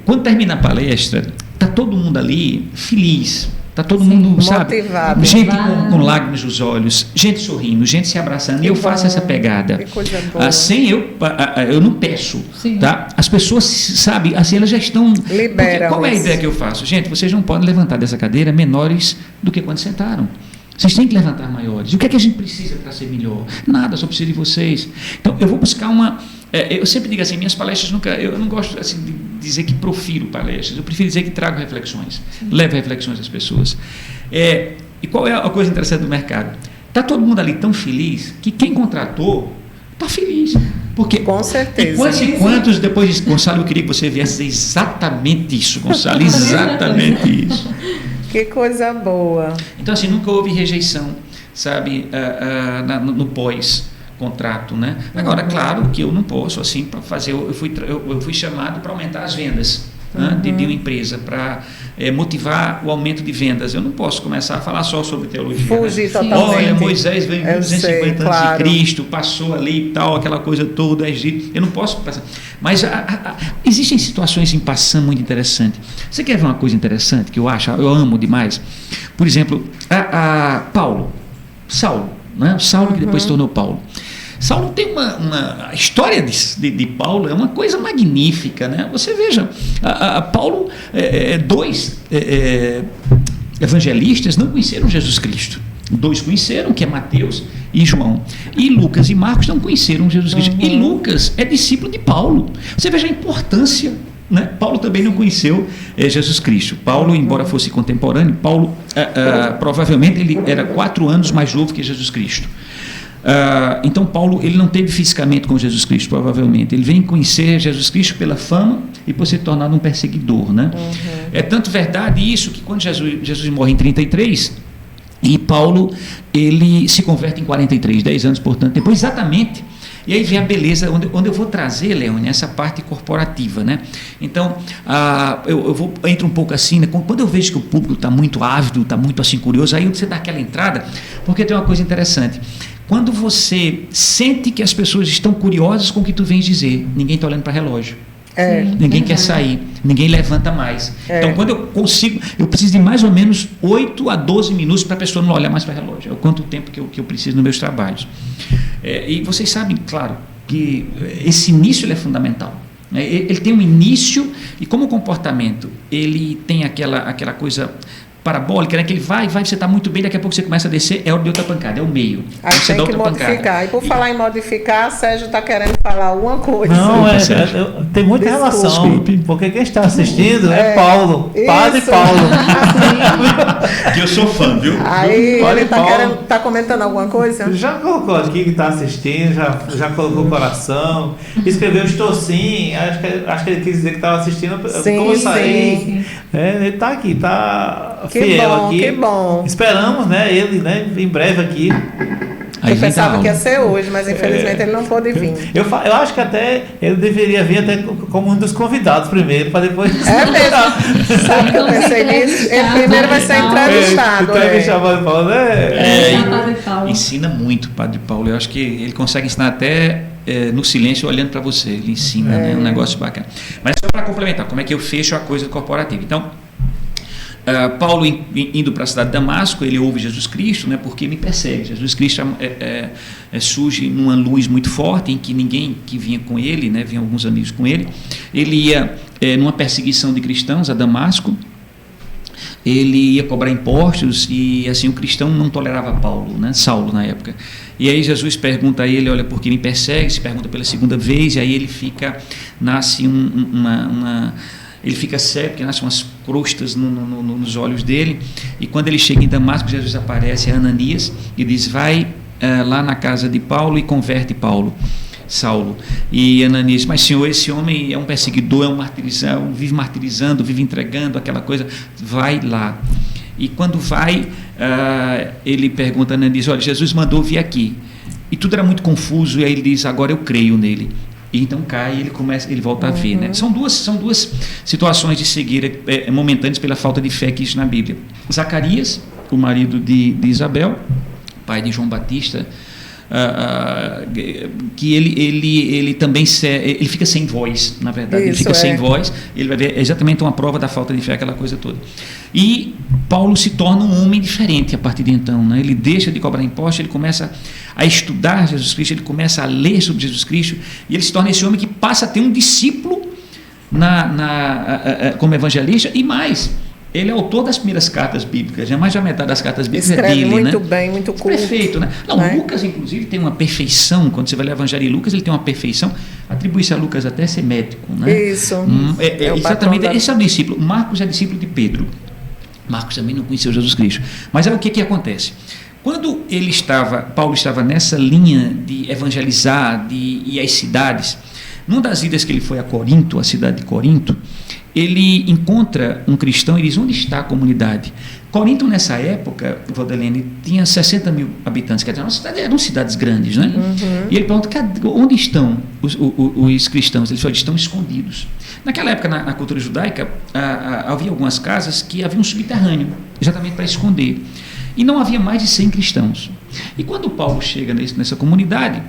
Quando termina a palestra, está todo mundo ali feliz, Está todo Sim, mundo, sabe? motivado. Gente Motivado. com lágrimas nos olhos, gente sorrindo, gente se abraçando. Que Eu faço bom, essa pegada. que coisa boa. Sem eu não peço, Sim. tá? As pessoas, sabe, assim, elas já estão... Liberam Porque qual é a isso. ideia que eu faço? Gente, vocês não podem levantar dessa cadeira menores do que quando sentaram. Vocês têm que levantar maiores. E o que é que a gente precisa para ser melhor? Nada, só precisa de vocês. Então, eu vou buscar uma... eu sempre digo assim, minhas palestras eu não gosto assim, de dizer que profiro palestras, eu prefiro dizer que trago reflexões, levo reflexões às pessoas. E qual é a coisa interessante do mercado? Está todo mundo ali tão feliz que quem contratou está feliz. Porque, Com certeza. E quantos depois disso, Gonçalo, eu queria que você viesse dizer exatamente isso, Gonçalo, exatamente isso. Que coisa boa. Então, assim, nunca houve rejeição, sabe, no pós-contrato, né? Agora, claro que eu não posso, assim, para fazer... Eu fui chamado para aumentar as vendas, né, de uma empresa, para motivar o aumento de vendas. Eu não posso começar a falar só sobre teologia. Fugir né? totalmente. Olha, Moisés veio em Eu 250 sei, anos claro. de Cristo, passou ali e tal, aquela coisa toda, Egito. Eu não posso passar. Mas existem situações em passando muito interessantes. Você quer ver uma coisa interessante que eu amo demais? Por exemplo, Saulo, né? Saulo que depois se tornou Paulo. Saulo tem a história de Paulo é uma coisa magnífica, né? Você veja, Paulo, dois evangelistas não conheceram Jesus Cristo. 2 conheceram, que é Mateus e João. E Lucas e Marcos não conheceram Jesus Cristo. E Lucas é discípulo de Paulo. Você veja a importância, né? Paulo também não conheceu Jesus Cristo. Paulo, embora fosse contemporâneo, Paulo provavelmente ele era 4 anos mais novo que Jesus Cristo. Então Paulo ele não teve fisicamente com Jesus Cristo, provavelmente. Ele vem conhecer Jesus Cristo pela fama e por se tornar um perseguidor, né? É tanto verdade isso que quando Jesus morre em 33 e Paulo ele se converte em 43, 10 anos, portanto, depois exatamente. E aí vem a beleza, onde eu vou trazer, Leone, essa parte corporativa, né? Então, entro um pouco assim, né? Quando eu vejo que o público está muito ávido, está muito assim curioso, aí você dá aquela entrada, porque tem uma coisa interessante. Quando você sente que as pessoas estão curiosas com o que tu vens dizer, ninguém está olhando para relógio. Ninguém quer sair, ninguém levanta mais. Então, quando eu preciso de mais ou menos 8 a 12 minutos para a pessoa não olhar mais para o relógio. É o quanto tempo que eu preciso nos meus trabalhos. E vocês sabem, claro, que esse início ele é fundamental. Ele tem um início e como comportamento, ele tem aquela coisa parabólica, né? Que ele vai, você está muito bem, daqui a pouco você começa a descer, é hora de outra pancada, é o meio. Aí você tem dá que outra modificar. pancada. E por falar em modificar, Sérgio está querendo falar alguma coisa. Não, tem muita Desculpe. relação, porque quem está assistindo é Paulo, Isso. Padre Paulo. Que eu sou fã, viu? Aí Padre ele Paulo. está comentando alguma coisa? Já colocou aqui que está assistindo, já colocou o coração, escreveu estou sim, acho que ele quis dizer que estava assistindo, Sim, como eu saí. sim. Ele está aqui, está Que fiel bom, aqui. que bom. Esperamos, né, ele, né, em breve aqui. Aí Eu vem pensava da que ia aula. ser hoje, mas infelizmente ele não pôde vir. Eu acho que até ele deveria vir até como um dos convidados primeiro, para depois... É mesmo. Sabe que eu pensei nisso? Ele primeiro vai ser entrevistado. Entrevistar o Padre Paulo, né? Padre Paulo. Ensina muito, Padre Paulo. Eu acho que ele consegue ensinar até no silêncio, olhando para você. Ele ensina, né? Um negócio bacana. Mas só para complementar, como é que eu fecho a coisa corporativa? Então, Paulo indo para a cidade de Damasco, ele ouve Jesus Cristo, né, porque me persegue. Jesus Cristo surge numa luz muito forte, em que ninguém que vinha com ele, né, vinha alguns amigos com ele, ele ia numa perseguição de cristãos a Damasco, ele ia cobrar impostos e assim o cristão não tolerava Paulo, né, Saulo na época. E aí Jesus pergunta a ele, olha, por que me persegue? Se pergunta pela segunda vez, e aí ele nasce ele fica cego, porque nascem umas crostas nos olhos dele, e quando ele chega em Damasco, Jesus aparece a Ananias e diz, vai lá na casa de Paulo e converte Saulo. E Ananias diz, mas Senhor, esse homem é um perseguidor, vive martirizando, vive entregando aquela coisa, vai lá. E quando vai, ele pergunta a Ananias, olha, Jesus mandou vir aqui. E tudo era muito confuso, e aí ele diz, agora eu creio nele. E então cai e ele volta a ver, né? São duas situações de cegueira momentâneas pela falta de fé que existe na Bíblia. Zacarias, o marido de Isabel, pai de João Batista, que ele também ele fica sem voz, na verdade. Ele fica sem voz, ele vai ver exatamente uma prova da falta de fé, aquela coisa toda. E Paulo se torna um homem diferente a partir de então, né? Ele deixa de cobrar impostos, ele começa a estudar Jesus Cristo, ele começa a ler sobre Jesus Cristo, e ele se torna esse homem que passa a ter um discípulo como evangelista, e mais, ele é autor das primeiras cartas bíblicas, mais da metade das cartas bíblicas é dele, muito né? bem, muito culto. Perfeito, né? Não, né? Lucas, inclusive, tem uma perfeição, quando você vai ler o Evangelho de Lucas, ele tem uma perfeição, atribui-se a Lucas até ser médico, né? Isso. Exatamente, esse é o discípulo. Marcos é discípulo de Pedro. Marcos também não conheceu Jesus Cristo. Mas o que acontece? Quando Paulo estava nessa linha de evangelizar, de ir às cidades, numa das idas que ele foi a Corinto, a cidade de Corinto, ele encontra um cristão e diz: onde está a comunidade? Corinto, nessa época, Valdelene, tinha 60 mil habitantes, quer dizer, eram cidades grandes, né? Uhum. E ele pergunta: onde estão os cristãos? Ele falou: estão escondidos. Naquela época, na cultura judaica, havia algumas casas que havia um subterrâneo, exatamente para esconder. E não havia mais de 100 cristãos. E quando Paulo chega nessa comunidade,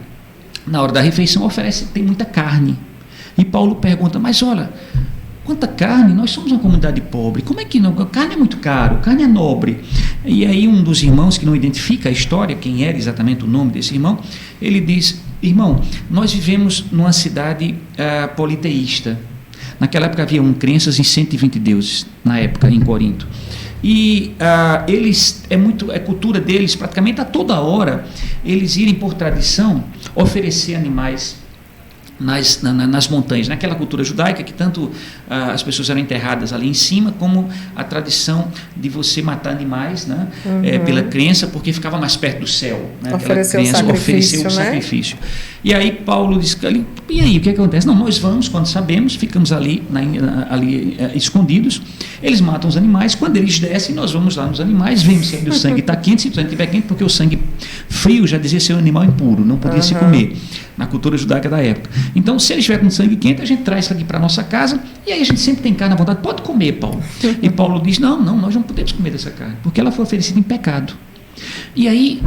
na hora da refeição tem muita carne. E Paulo pergunta: mas olha, quanta carne? Nós somos uma comunidade pobre. Como é que não? Carne é muito caro, carne é nobre. E aí um dos irmãos, que não identifica a história, quem era exatamente o nome desse irmão, ele diz: irmão, nós vivemos numa cidade politeísta. Naquela época havia crenças em 120 deuses, na época, em Corinto. E eles, é cultura deles, praticamente a toda hora, eles irem por tradição oferecer animais nas montanhas, naquela cultura judaica que tanto as pessoas eram enterradas ali em cima, como a tradição de você matar animais, né? Pela crença, porque ficava mais perto do céu, né? Ofereceu o sacrifício. E aí Paulo diz: e aí, o que acontece? Não, nós vamos, quando sabemos, ficamos ali escondidos, eles matam os animais, quando eles descem, nós vamos lá nos animais, vemos se o sangue está quente, se o sangue estiver quente, porque o sangue frio já dizia ser um animal impuro, não podia se comer, na cultura judaica da época. Então, se ele estiver com sangue quente, a gente traz isso aqui para a nossa casa, e aí a gente sempre tem carne à vontade. Pode comer, Paulo. E Paulo diz: não, nós não podemos comer dessa carne, porque ela foi oferecida em pecado. E aí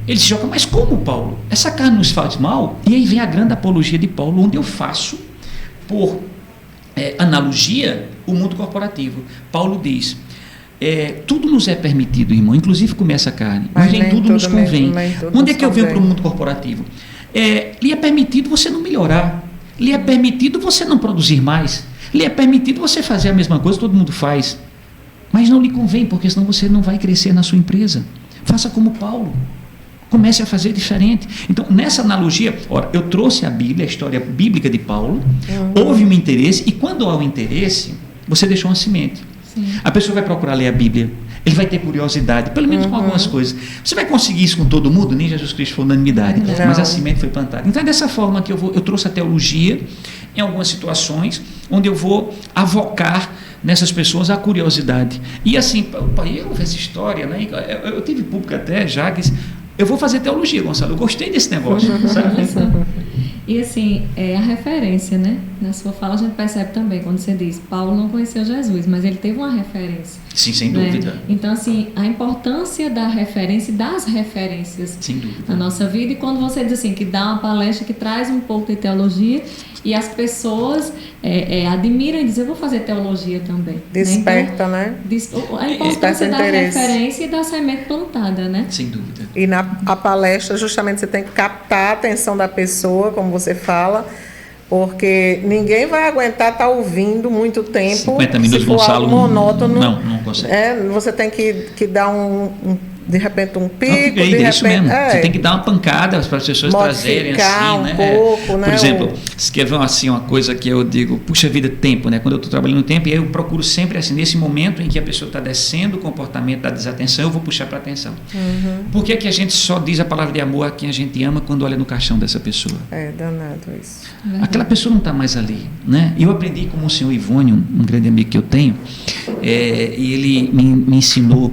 ele se joga: mas como, Paulo? Essa carne nos faz mal? E aí vem a grande apologia de Paulo, onde eu faço, por analogia, o mundo corporativo. Paulo diz: tudo nos é permitido, irmão, inclusive comer essa carne, mas nem tudo nos convém. Onde é que eu venho para o mundo corporativo? Lhe é permitido você não melhorar, lhe é permitido você não produzir mais, lhe é permitido você fazer a mesma coisa que todo mundo faz, mas não lhe convém, porque senão você não vai crescer na sua empresa. Faça como Paulo, comece a fazer diferente. Então, nessa analogia, eu trouxe a Bíblia, a história bíblica de Paulo, houve um interesse, e quando há um interesse, você deixou uma semente. Sim. A pessoa vai procurar ler a Bíblia, ele vai ter curiosidade, pelo menos com algumas coisas. Você vai conseguir isso com todo mundo? Nem Jesus Cristo foi unanimidade, mas a semente foi plantada. Então é dessa forma que eu trouxe a teologia em algumas situações, onde eu vou avocar nessas pessoas a curiosidade. E assim, eu ouvi essa história, né? Eu tive público até já que disse: eu vou fazer teologia, Gonçalo, eu gostei desse negócio, sabe? E assim, a referência, né? Na sua fala a gente percebe também, quando você diz: Paulo não conheceu Jesus, mas ele teve uma referência. Sim, sem dúvida. Então, assim, a importância da referência e das referências na nossa vida. E quando você diz assim, que dá uma palestra que traz um pouco de teologia, e as pessoas admiram e dizem: eu vou fazer teologia também. Desperta, né? Então, a importância da referência e da semente plantada, né? Sem dúvida. E a palestra, justamente, você tem que captar a atenção da pessoa, como você fala, porque ninguém vai aguentar estar ouvindo muito tempo. 50 minutos, Gonçalo, monótono. Não consegue. Você tem que dar de repente um pico, isso mesmo. Você tem que dar uma pancada para as pessoas trazerem assim, né? Pouco, né? Por exemplo, se quer ver assim, uma coisa que eu digo: puxa vida, tempo, né? Quando eu estou trabalhando no tempo, e aí eu procuro sempre assim, nesse momento em que a pessoa está descendo o comportamento da desatenção, eu vou puxar para a atenção. Por que a gente só diz a palavra de amor a quem a gente ama quando olha no caixão dessa pessoa? Danado isso. Aquela pessoa não está mais ali, né? Eu aprendi com o senhor Ivônio, um grande amigo que eu tenho, e ele me ensinou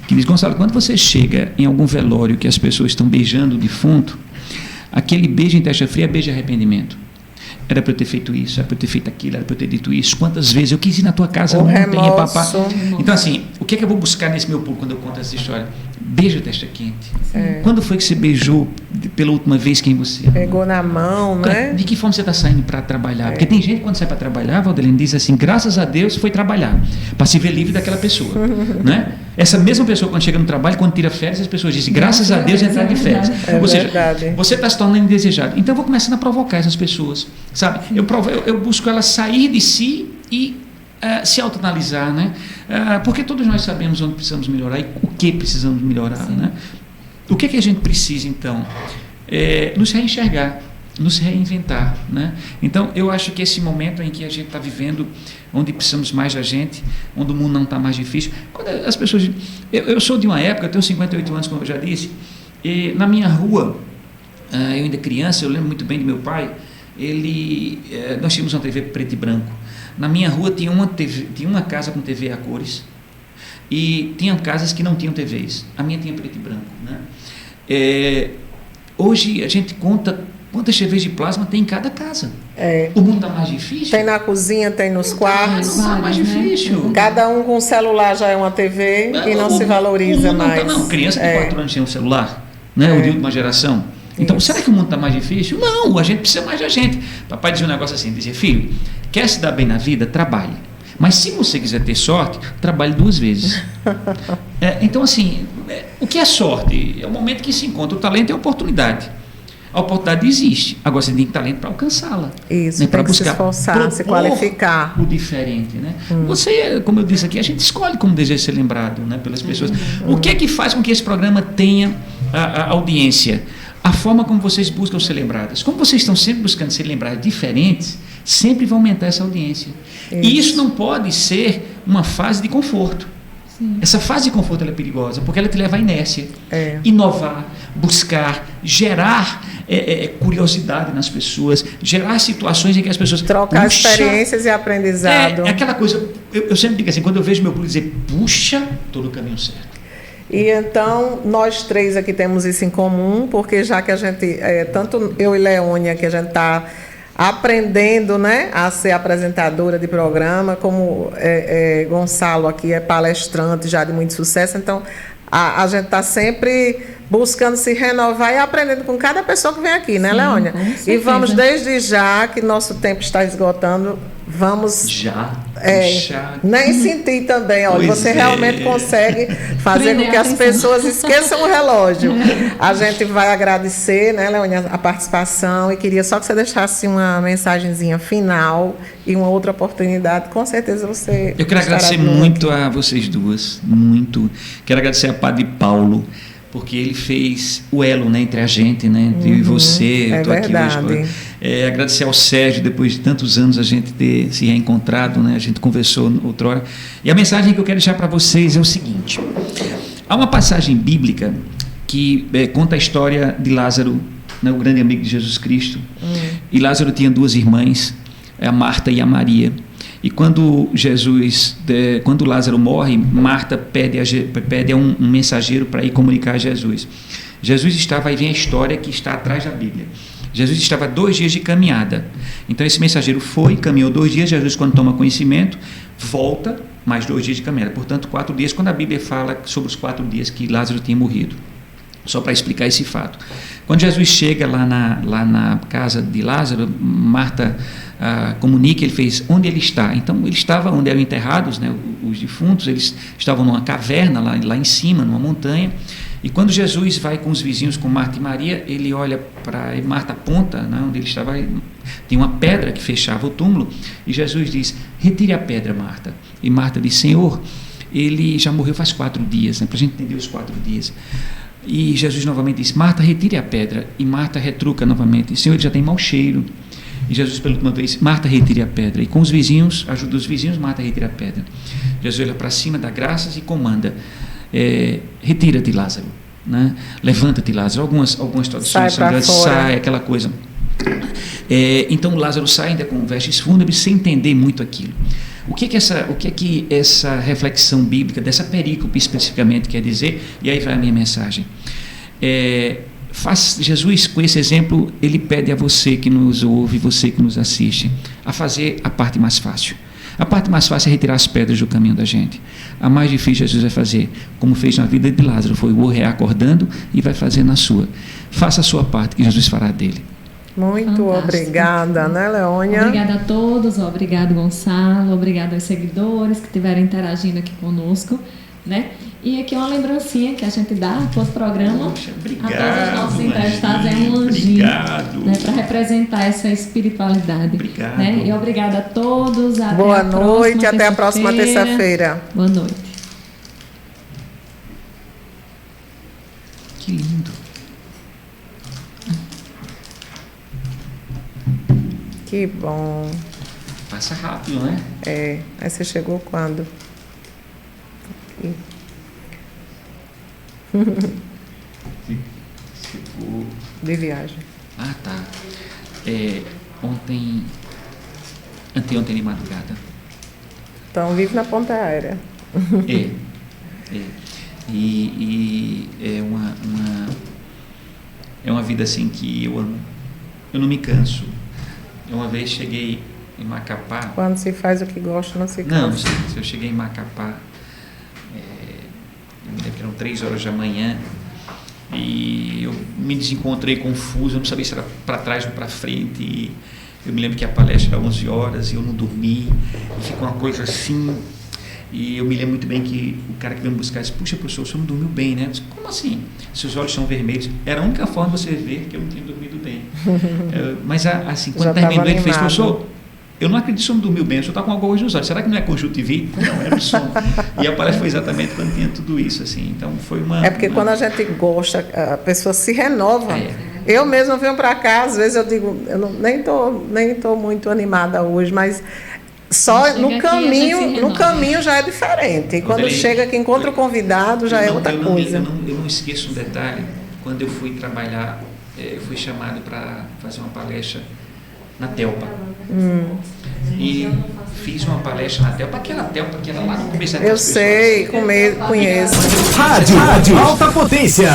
que diz: Gonçalo, quando você chega em algum velório que as pessoas estão beijando o defunto, aquele beijo em testa fria é beijo de arrependimento. Era para eu ter feito isso, era para eu ter feito aquilo, era para eu ter dito isso. Quantas vezes eu quis ir na tua casa ontem, papá. Então, assim, o que é que eu vou buscar nesse meu público quando eu conto essa história? Beijo de testa quente. Quando foi que você beijou pela última vez quem você ama? Pegou na mão, né? De que forma você está saindo para trabalhar? Porque tem gente, quando sai para trabalhar, Valdelene, diz assim, graças a Deus foi trabalhar, para se ver livre daquela pessoa. Né? Essa mesma pessoa, quando chega no trabalho, quando tira férias, as pessoas dizem, graças a Deus entrar de férias. Ou seja, você está se tornando indesejado. Então eu vou começando a provocar essas pessoas. Sabe? Eu busco elas sair de si e se autoanalisar, né? Porque todos nós sabemos onde precisamos melhorar e o que precisamos melhorar. Né? O que a gente precisa, então? Nos reenxergar, nos reinventar. Né? Então, eu acho que esse momento em que a gente está vivendo, onde precisamos mais da gente, onde o mundo não está mais difícil, quando as pessoas... Eu sou de uma época, eu tenho 58 anos, como eu já disse, e na minha rua, eu ainda criança, eu lembro muito bem de meu pai, nós tínhamos uma TV preto e branco. Na minha rua tinha uma casa com TV a cores e tinha casas que não tinham TVs. A minha tinha preto e branco. Né? Hoje a gente conta quantas TVs de plasma tem em cada casa. O mundo está mais difícil. Tem na cozinha, tem nos quartos. Não está mais difícil. Cada um com celular já é uma TV e não se valoriza mais. Não, criança de 4 anos tem um celular, né? O de última geração. Então, será que o mundo está mais difícil? Não, a gente precisa mais da gente. Papai dizia um negócio assim, dizia, filho, quer se dar bem na vida? Trabalhe. Mas se você quiser ter sorte, trabalhe 2 vezes. Então, assim, o que é sorte? É o momento que se encontra o talento e a oportunidade. A oportunidade existe, agora você tem talento para alcançá-la. Isso, né? Para buscar, se esforçar, se qualificar. O diferente, né? Você, como eu disse aqui, a gente escolhe como deseja ser lembrado, né, pelas pessoas. O que é que faz com que esse programa tenha a audiência? A forma como vocês buscam ser lembradas. Como vocês estão sempre buscando ser lembradas diferentes, sempre vai aumentar essa audiência. E isso não pode ser uma fase de conforto. Sim. Essa fase de conforto ela é perigosa, porque ela te leva à inércia. Inovar, buscar, gerar curiosidade nas pessoas, gerar situações em que as pessoas... Trocar experiências e aprendizado. Aquela coisa, eu sempre digo assim, quando eu vejo meu público dizer, puxa, estou no caminho certo. E então, nós 3 aqui temos isso em comum, porque já que a gente, tanto eu e Leônia, que a gente está aprendendo, né, a ser apresentadora de programa, como Gonçalo aqui é palestrante já de muito sucesso, então a gente está sempre buscando se renovar e aprendendo com cada pessoa que vem aqui, né, Leônia? E vamos desde já, que nosso tempo está esgotando, vamos... Já. Nem sentir também, olha, você realmente consegue fazer com que as pessoas esqueçam o relógio. A gente vai agradecer, né, Leônia, a participação, e queria só que você deixasse uma mensagenzinha final e uma outra oportunidade, com certeza você... Eu quero agradecer muito a vocês duas, muito. Quero agradecer a Padre Paulo, porque ele fez o elo, né, entre a gente, né, entre eu e você. Eu estou aqui hoje. Agradecer ao Sérgio, depois de tantos anos a gente ter se reencontrado, né, a gente conversou outrora. E a mensagem que eu quero deixar para vocês é o seguinte: há uma passagem bíblica que conta a história de Lázaro, né, o grande amigo de Jesus Cristo. E Lázaro tinha 2 irmãs, a Marta e a Maria. E quando Lázaro morre, Marta pede a um mensageiro para ir comunicar a Jesus. Jesus estava, aí vem a história que está atrás da Bíblia. Jesus estava 2 dias de caminhada. Então esse mensageiro caminhou 2 dias, Jesus, quando toma conhecimento, volta mais 2 dias de caminhada. Portanto, 4 dias, quando a Bíblia fala sobre os 4 dias que Lázaro tinha morrido. Só para explicar esse fato. Quando Jesus chega lá na casa de Lázaro, Marta comunica, ele fez onde ele está. Então ele estava onde eram enterrados, né, os defuntos, eles estavam numa caverna lá em cima, numa montanha. E quando Jesus vai com os vizinhos, com Marta e Maria, ele olha para Marta, aponta, né, onde ele estava, tem uma pedra que fechava o túmulo, e Jesus diz: retire a pedra, Marta. E Marta diz: Senhor, ele já morreu faz 4 dias, né, para a gente entender os 4 dias. E Jesus novamente diz: Marta, retire a pedra. E Marta retruca novamente: Senhor, ele já tem mau cheiro. E Jesus, pela última vez: Marta, retire a pedra. E com os vizinhos, ajuda os vizinhos, Marta, retire a pedra. Jesus olha para cima, dá graças e comanda: retira-te, Lázaro, né? Levanta-te, Lázaro. Algumas traduções sai, aquela coisa. Então Lázaro sai ainda com vestes fúnebres, sem entender muito aquilo. O que é que essa reflexão bíblica, dessa perícope especificamente, quer dizer? E aí vai a minha mensagem. Jesus, com esse exemplo, ele pede a você que nos ouve, você que nos assiste, a fazer a parte mais fácil. A parte mais fácil é retirar as pedras do caminho da gente. a mais difícil Jesus vai fazer, como fez na vida de Lázaro, foi o reacordando e vai fazer na sua. Faça a sua parte, que Jesus fará dele. Muito Fantástico. Obrigada, né, Leônia? Obrigada a todos, obrigado, Gonçalo, obrigado aos seguidores que estiveram interagindo aqui conosco, né? E aqui uma lembrancinha que a gente dá para o programa, Poxa, a todos os obrigado, nossos entrevistados, é um anjinho, obrigado. né, para representar essa espiritualidade. Obrigado. Né? E obrigada a todos, até Boa a próxima noite, até a próxima terça-feira. Boa noite. Que lindo. Que bom. Passa rápido, né? É, aí você chegou quando? Aqui. Chegou. De viagem. Ah, tá. Anteontem de madrugada. Então, vive na ponta aérea. É. E é uma vida assim que eu amo. Eu não me canso. Uma vez cheguei em Macapá. Quando se faz o que gosta, não se Não, cansa. se eu cheguei em Macapá, eu me lembro que eram 3 horas da manhã, e eu me desencontrei confuso, eu não sabia se era para trás ou para frente, e eu me lembro que a palestra era 11 horas, e eu não dormi, e ficou uma coisa assim, e eu me lembro muito bem que o cara que veio me buscar disse: puxa, professor, o senhor não dormiu bem, né? Eu disse: como assim? Seus olhos são vermelhos. Era a única forma de você ver que eu não tinha dormido bem. Mas assim, quando terminou, ele fez: professor, eu não acredito que o senhor não dormiu bem, o senhor está com algo hoje nos olhos, será que não é conjuntivite? Não, era o sono. E a palestra foi exatamente quando tinha tudo isso, assim, então foi uma... É porque quando a gente gosta, a pessoa se renova. Eu mesma venho para cá, às vezes eu digo, nem tô muito animada hoje, mas só no caminho já é diferente. E quando chega aqui, encontra o convidado, já é outra coisa. Eu não esqueço um detalhe. Quando eu fui trabalhar, eu fui chamado para fazer uma palestra na Telpa. E fiz uma palestra na Telpa, aquela Telpa que era lá no começo da Eu sei, conheço. Rádio Alta Potência.